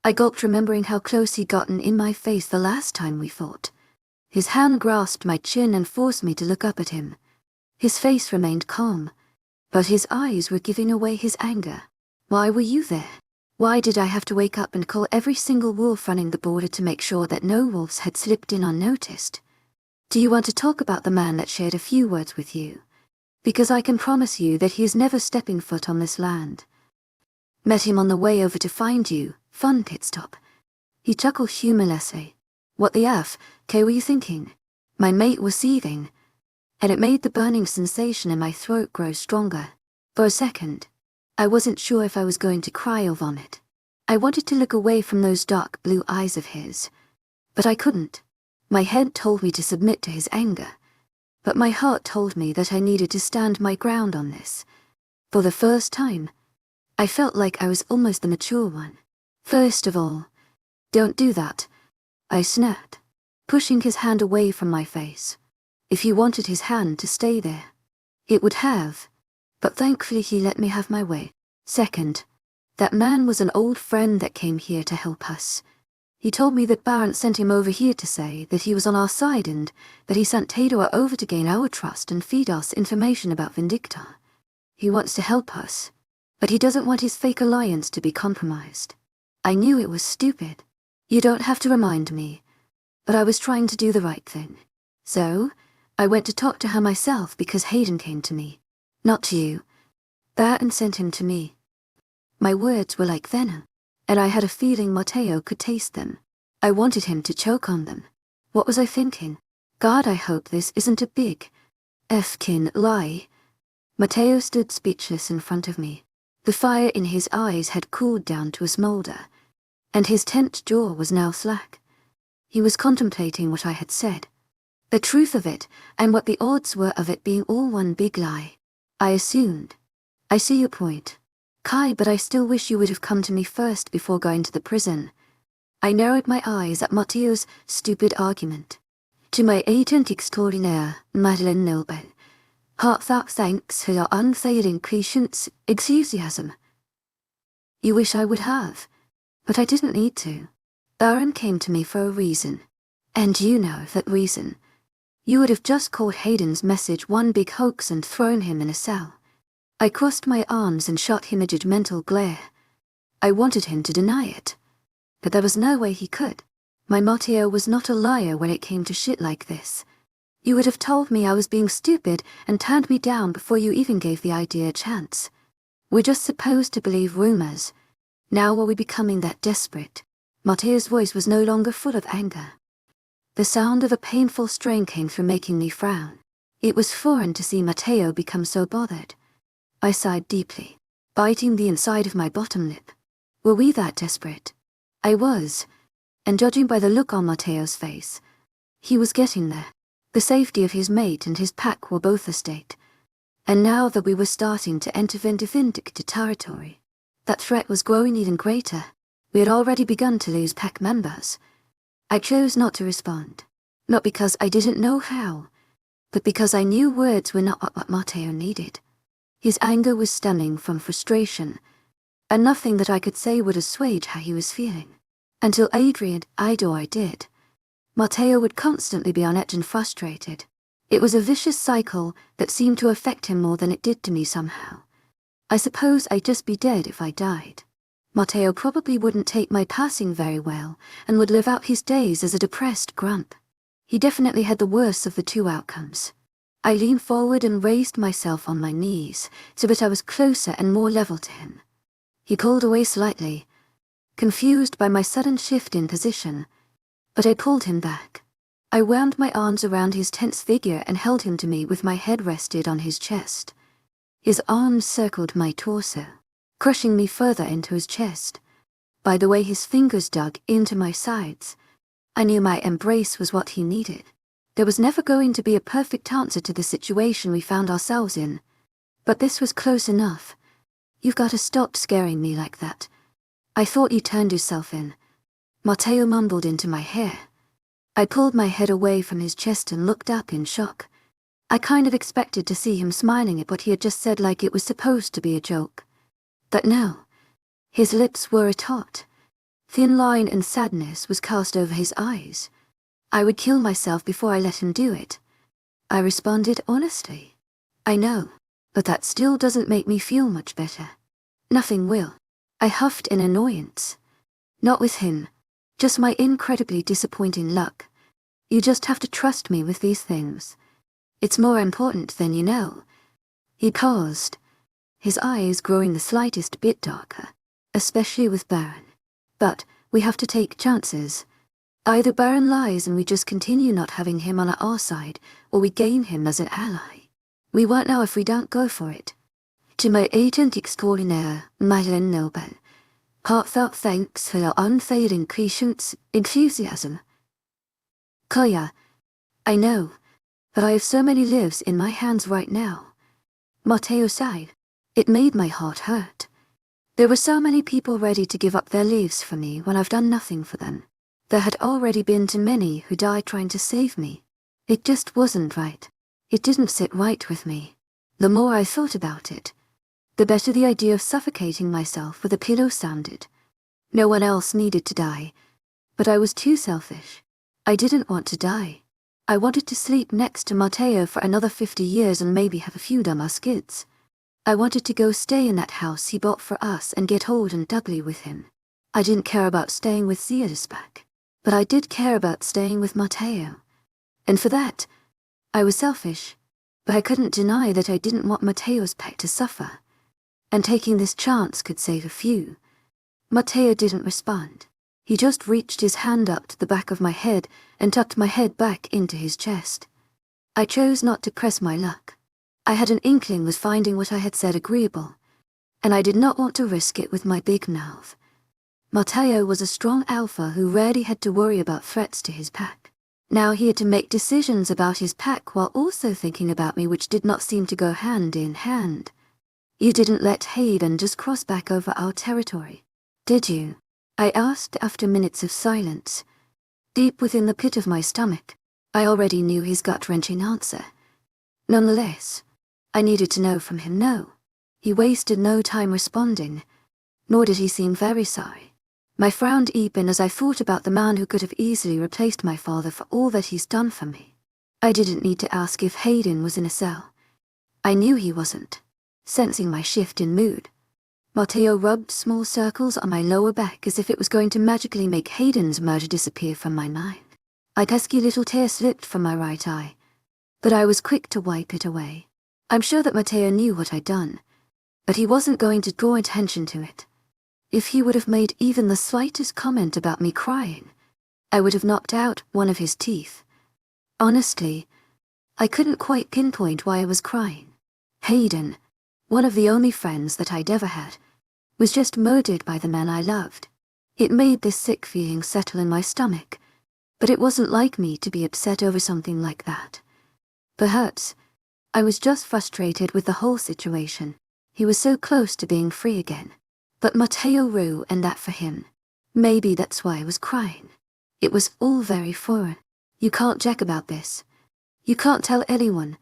I gulped, remembering how close he'd gotten in my face the last time we fought. His hand grasped my chin and forced me to look up at him. His face remained calm, but his eyes were giving away his anger. Why were you there? Why did I have to wake up and call every single wolf running the border to make sure that no wolves had slipped in unnoticed? Do you want to talk about the man that shared a few words with you? Because I can promise you that he is never stepping foot on this land. Met him on the way over to find you. Fun pit stop. He chuckled humorlessly. What the F, K, were you thinking? My mate was seething, and it made the burning sensation in my throat grow stronger. For a second, I wasn't sure if I was going to cry or vomit. I wanted to look away from those dark blue eyes of his, but I couldn't. My head told me to submit to his anger, but my heart told me that I needed to stand my ground on this. For the first time, I felt like I was almost the mature one. First of all, don't do that, I snapped, pushing his hand away from my face. If he wanted his hand to stay there, it would have, but thankfully he let me have my way. Second, that man was an old friend that came here to help us. He told me that Barent sent him over here to say that he was on our side and that he sent Tador over to gain our trust and feed us information about Vindicta. He wants to help us, but he doesn't want his fake alliance to be compromised. I knew it was stupid. You don't have to remind me, but I was trying to do the right thing. So, I went to talk to her myself because Hayden came to me. Not to you. Barent sent him to me. My words were like venom, and I had a feeling Matteo could taste them. I wanted him to choke on them. What was I thinking? God, I hope this isn't a big F-kin lie. Matteo stood speechless in front of me. The fire in his eyes had cooled down to a smolder, and his tense jaw was now slack. He was contemplating what I had said, the truth of it, and what the odds were of it being all one big lie. I assumed. I see your point, Kai, but I still wish you would have come to me first before going to the prison. I narrowed my eyes at Matteo's stupid argument. To my agent extraordinaire, Madeleine Nobel, heartfelt thanks for your unfailing patience, enthusiasm. You wish I would have, but I didn't need to. Baron came to me for a reason, and you know that reason. You would have just called Hayden's message one big hoax and thrown him in a cell. I crossed my arms and shot him a judgmental glare. I wanted him to deny it, but there was no way he could. My Matteo was not a liar when it came to shit like this. You would have told me I was being stupid and turned me down before you even gave the idea a chance. We're just supposed to believe rumors. Now are we becoming that desperate? Matteo's voice was no longer full of anger. The sound of a painful strain came through, making me frown. It was foreign to see Matteo become so bothered. I sighed deeply, biting the inside of my bottom lip. Were we that desperate? I was, and judging by the look on Matteo's face, he was getting there. The safety of his mate and his pack were both at stake. And now that we were starting to enter vindictive territory, that threat was growing even greater. We had already begun to lose pack members. I chose not to respond, not because I didn't know how, but because I knew words were not what Matteo needed. His anger was stemming from frustration, and nothing that I could say would assuage how he was feeling. Until Adrian, I did. Matteo would constantly be on edge and frustrated. It was a vicious cycle that seemed to affect him more than it did to me somehow. I suppose I'd just be dead if I died. Matteo probably wouldn't take my passing very well and would live out his days as a depressed grump. He definitely had the worst of the two outcomes. I leaned forward and raised myself on my knees so that I was closer and more level to him. He pulled away slightly, confused by my sudden shift in position, but I pulled him back. I wound my arms around his tense figure and held him to me with my head rested on his chest. His arms circled my torso, crushing me further into his chest. By the way his fingers dug into my sides, I knew my embrace was what he needed. There was never going to be a perfect answer to the situation we found ourselves in, but this was close enough. You've got to stop scaring me like that. I thought you turned yourself in. Matteo mumbled into my hair. I pulled my head away from his chest and looked up in shock. I kind of expected to see him smiling at what he had just said, like it was supposed to be a joke. But no. His lips were a taut. Thin line and sadness was cast over his eyes. I would kill myself before I let him do it. I responded honestly. I know, but that still doesn't make me feel much better. Nothing will. I huffed in annoyance. Not with him. Just my incredibly disappointing luck. You just have to trust me with these things. It's more important than you know. He paused, his eyes growing the slightest bit darker, especially with Baron. But we have to take chances. Either Baron lies and we just continue not having him on our side, or we gain him as an ally. We won't know if we don't go for it. To my agent extraordinaire, Madeleine Noble, heartfelt thanks for your unfailing patience, enthusiasm. Kaya, I know, but I have so many lives in my hands right now. Matteo sighed. It made my heart hurt. There were so many people ready to give up their lives for me when I've done nothing for them. There had already been too many who died trying to save me. It just wasn't right. It didn't sit right with me. The more I thought about it, the better the idea of suffocating myself with a pillow sounded. No one else needed to die, but I was too selfish. I didn't want to die. I wanted to sleep next to Matteo for another 50 years and maybe have a few dumber kids. I wanted to go stay in that house he bought for us and get old and ugly with him. I didn't care about staying with Ziadisbak, but I did care about staying with Matteo. And for that, I was selfish, but I couldn't deny that I didn't want Matteo's pet to suffer. And taking this chance could save a few. Matteo didn't respond. He just reached his hand up to the back of my head and tucked my head back into his chest. I chose not to press my luck. I had an inkling with finding what I had said agreeable, and I did not want to risk it with my big mouth. Matteo was a strong alpha who rarely had to worry about threats to his pack. Now he had to make decisions about his pack while also thinking about me, which did not seem to go hand in hand. You didn't let Hayden just cross back over our territory, did you? I asked after minutes of silence. Deep within the pit of my stomach, I already knew his gut-wrenching answer. Nonetheless, I needed to know from him no. He wasted no time responding, nor did he seem very sorry. My frown deepened as I thought about the man who could have easily replaced my father for all that he's done for me. I didn't need to ask if Hayden was in a cell. I knew he wasn't. Sensing my shift in mood, Matteo rubbed small circles on my lower back as if it was going to magically make Hayden's murder disappear from my mind. A pesky little tear slipped from my right eye. but I was quick to wipe it away. I'm sure that Matteo knew what I'd done, but he wasn't going to draw attention to it. If he would have made even the slightest comment about me crying, I would have knocked out one of his teeth. Honestly, I couldn't quite pinpoint why I was crying. Hayden, one of the only friends that I'd ever had, was just murdered by the man I loved. It made this sick feeling settle in my stomach, but it wasn't like me to be upset over something like that. Perhaps I was just frustrated with the whole situation. He was so close to being free again. But Matteo ruined that for him. Maybe that's why I was crying. It was all very foreign. You can't check about this. You can't tell anyone.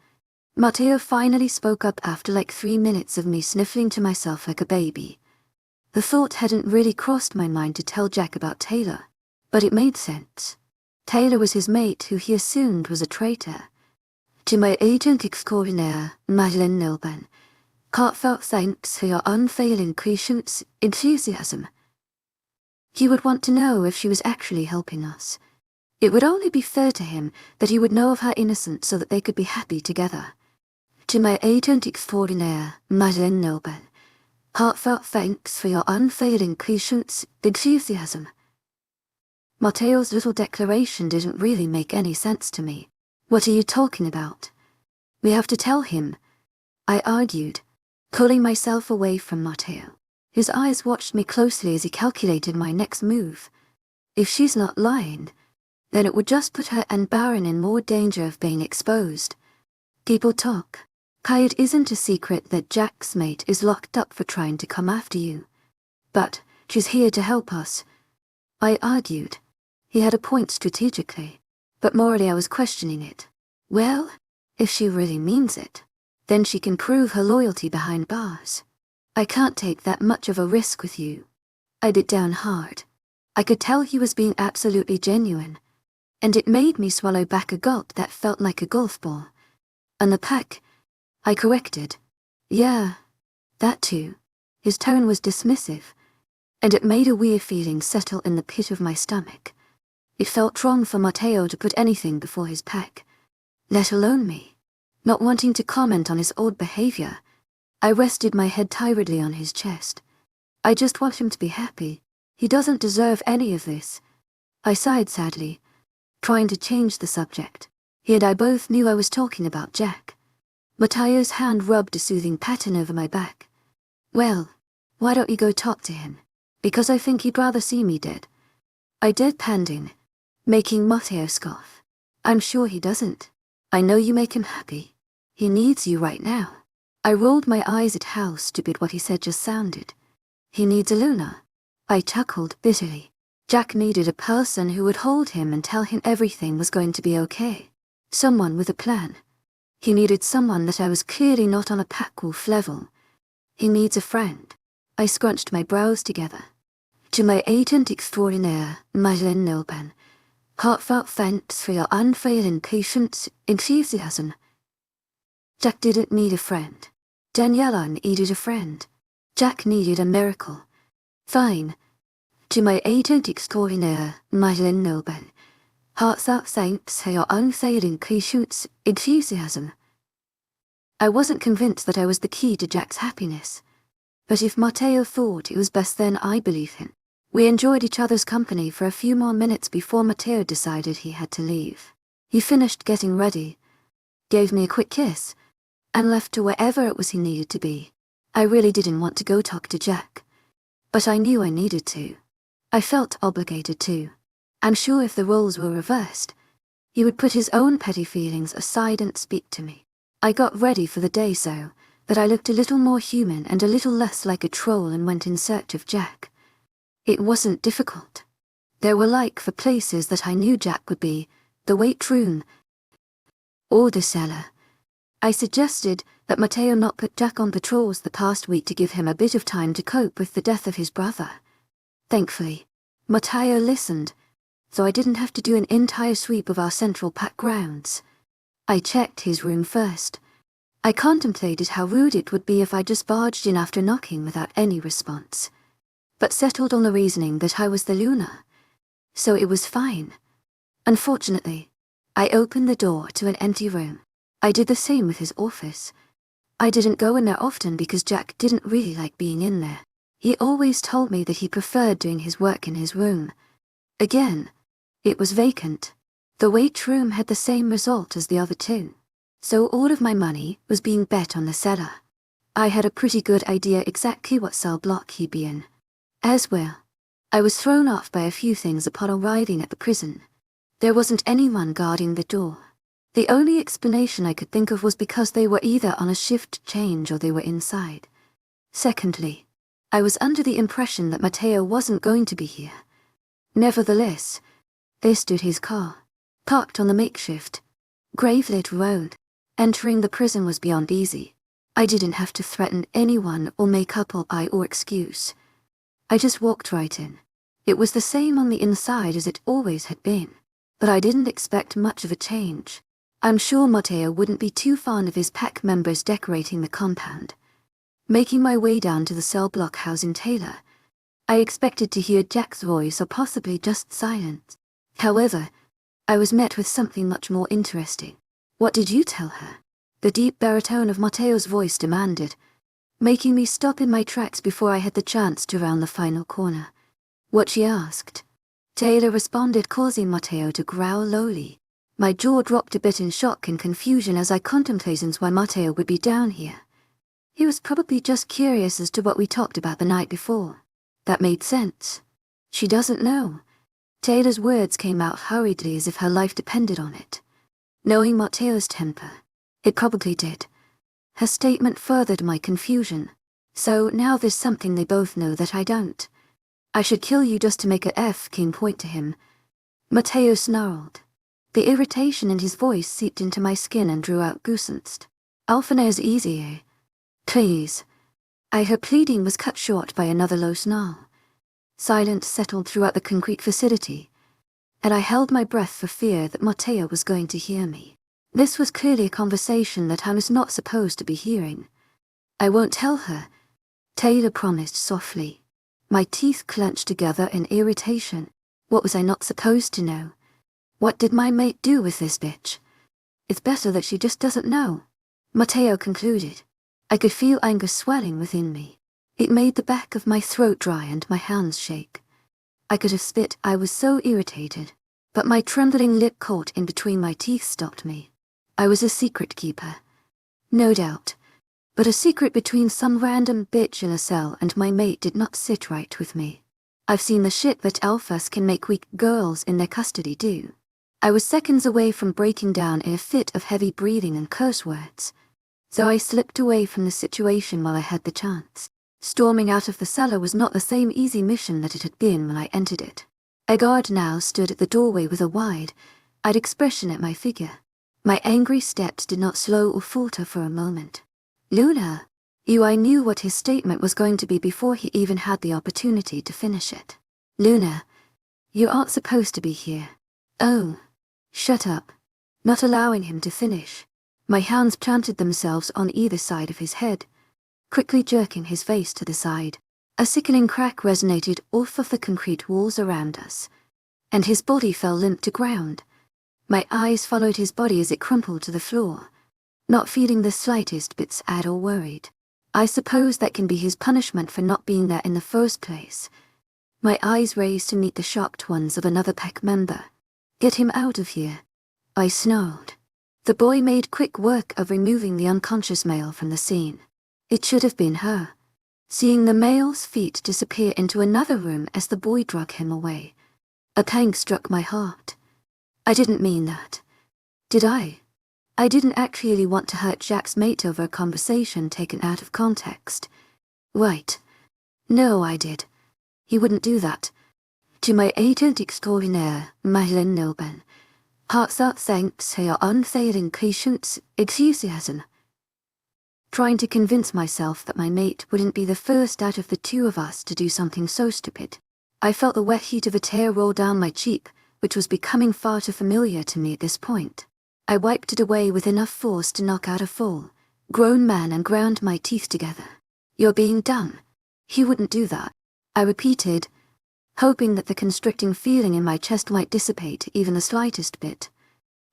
Matteo finally spoke up after like 3 minutes of me sniffling to myself like a baby. The thought hadn't really crossed my mind to tell Jack about Taylor, but it made sense. Taylor was his mate who he assumed was a traitor. To my agent extraordinaire, Madeleine Nilban, heartfelt thanks for your unfailing patience, enthusiasm. He would want to know if she was actually helping us. It would only be fair to him that he would know of her innocence so that they could be happy together. To my agent extraordinaire, Madeleine Nilban, heartfelt thanks for your unfailing patience, enthusiasm. Matteo's little declaration didn't really make any sense to me. What are you talking about? We have to tell him, I argued, pulling myself away from Matteo. His eyes watched me closely as he calculated my next move. If she's not lying, then it would just put her and Baron in more danger of being exposed. People talk. It isn't a secret that Jack's mate is locked up for trying to come after you. But she's here to help us. I argued. He had a point strategically, but morally I was questioning it. Well, if she really means it, then she can prove her loyalty behind bars. I can't take that much of a risk with you. I bit down hard. I could tell he was being absolutely genuine, and it made me swallow back a gulp that felt like a golf ball. And the pack, I corrected. Yeah, that too. His tone was dismissive, and it made a weird feeling settle in the pit of my stomach. It felt wrong for Matteo to put anything before his pack, let alone me. Not wanting to comment on his odd behavior, I rested my head tiredly on his chest. I just want him to be happy. He doesn't deserve any of this. I sighed sadly, trying to change the subject. He and I both knew I was talking about Jack. Matteo's hand rubbed a soothing pattern over my back. Well, why don't you go talk to him? Because I think he'd rather see me dead. I deadpanned in, making Matteo scoff. I'm sure he doesn't. I know you make him happy. He needs you right now. I rolled my eyes at how stupid what he said just sounded. He needs a Luna. I chuckled bitterly. Jack needed a person who would hold him and tell him everything was going to be okay. Someone with a plan. He needed someone that I was clearly not on a pack-wolf level. He needs a friend. I scrunched my brows together. To my agent extraordinaire, Madeleine Nilban, heartfelt thanks for your unfailing patience, enthusiasm. Jack didn't need a friend. Daniela needed a friend. Jack needed a miracle. Fine. To my agent extraordinaire, Madeleine Nilban, heartfelt thanks for your unfailing patience, enthusiasm. I wasn't convinced that I was the key to Jack's happiness, but if Matteo thought it was best, then I believe him. We enjoyed each other's company for a few more minutes before Matteo decided he had to leave. He finished getting ready, gave me a quick kiss, and left to wherever it was he needed to be. I really didn't want to go talk to Jack, but I knew I needed to. I felt obligated to. I'm sure if the roles were reversed, he would put his own petty feelings aside and speak to me. I got ready for the day so that I looked a little more human and a little less like a troll and went in search of Jack. It wasn't difficult. There were like for places that I knew Jack would be, the weight room, or the cellar. I suggested that Matteo not put Jack on patrols the past week to give him a bit of time to cope with the death of his brother. Thankfully, Matteo listened, so I didn't have to do an entire sweep of our central pack grounds. I checked his room first. I contemplated how rude it would be if I just barged in after knocking without any response, but settled on the reasoning that I was the Luna, so it was fine. Unfortunately, I opened the door to an empty room. I did the same with his office. I didn't go in there often because Jack didn't really like being in there. He always told me that he preferred doing his work in his room. Again, it was vacant. The weight room had the same result as the other two. So all of my money was being bet on the cellar. I had a pretty good idea exactly what cell block he'd be in. As well, I was thrown off by a few things upon arriving at the prison. There wasn't anyone guarding the door. The only explanation I could think of was because they were either on a shift change or they were inside. Secondly, I was under the impression that Matteo wasn't going to be here. Nevertheless, there stood his car, parked on the makeshift, grave-lit road. Entering the prison was beyond easy. I didn't have to threaten anyone or make up a lie or excuse. I just walked right in. It was the same on the inside as it always had been, but I didn't expect much of a change. I'm sure Matteo wouldn't be too fond of his pack members decorating the compound. Making my way down to the cell block housing Taylor, I expected to hear Jack's voice or possibly just silence. However, I was met with something much more interesting. "What did you tell her?" the deep baritone of Matteo's voice demanded, making me stop in my tracks before I had the chance to round the final corner. What she asked, Taylor responded, causing Matteo to growl lowly. My jaw dropped a bit in shock and confusion as I contemplated why Matteo would be down here. He was probably just curious as to what we talked about the night before. That made sense. She doesn't know. Taylor's words came out hurriedly as if her life depended on it. Knowing Matteo's temper, it probably did. Her statement furthered my confusion. So now there's something they both know that I don't. "I should kill you just to make a f***ing point to him," Matteo snarled. The irritation in his voice seeped into my skin and drew out goosebumps. "Alphane's easy, eh? Please." Her pleading was cut short by another low snarl. Silence settled throughout the concrete facility, and I held my breath for fear that Matteo was going to hear me. This was clearly a conversation that I was not supposed to be hearing. "I won't tell her," Taylor promised softly. My teeth clenched together in irritation. What was I not supposed to know? What did my mate do with this bitch? "It's better that she just doesn't know," Matteo concluded. I could feel anger swelling within me. It made the back of my throat dry and my hands shake. I could have spit, I was so irritated, but my trembling lip caught in between my teeth stopped me. I was a secret keeper. No doubt. But a secret between some random bitch in a cell and my mate did not sit right with me. I've seen the shit that alphas can make weak girls in their custody do. I was seconds away from breaking down in a fit of heavy breathing and curse words. So I slipped away from the situation while I had the chance. Storming out of the cellar was not the same easy mission that it had been when I entered it. A guard now stood at the doorway with a wide-eyed expression at my figure. My angry steps did not slow or falter for a moment. "Luna, you," I knew what his statement was going to be before he even had the opportunity to finish it. "Luna, you aren't supposed to be here." "Oh, shut up." Not allowing him to finish, my hands planted themselves on either side of his head, quickly jerking his face to the side. A sickening crack resonated off of the concrete walls around us, and his body fell limp to ground. My eyes followed his body as it crumpled to the floor, not feeling the slightest bit sad or worried. I suppose that can be his punishment for not being there in the first place. My eyes raised to meet the shocked ones of another pack member. "Get him out of here," I snarled. The boy made quick work of removing the unconscious male from the scene. It should have been her. Seeing the male's feet disappear into another room as the boy dragged him away, a pang struck my heart. I didn't mean that. Did I? I didn't actually want to hurt Jack's mate over a conversation taken out of context. Right. No, I did. He wouldn't do that. To my agent extraordinaire, Madeline Nilben, heartfelt thanks for your unfailing patience, enthusiasm. Trying to convince myself that my mate wouldn't be the first out of the two of us to do something so stupid. I felt the wet heat of a tear roll down my cheek, which was becoming far too familiar to me at this point. I wiped it away with enough force to knock out a full-grown man and ground my teeth together. "You're being dumb. He wouldn't do that," I repeated, hoping that the constricting feeling in my chest might dissipate even the slightest bit.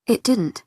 It didn't.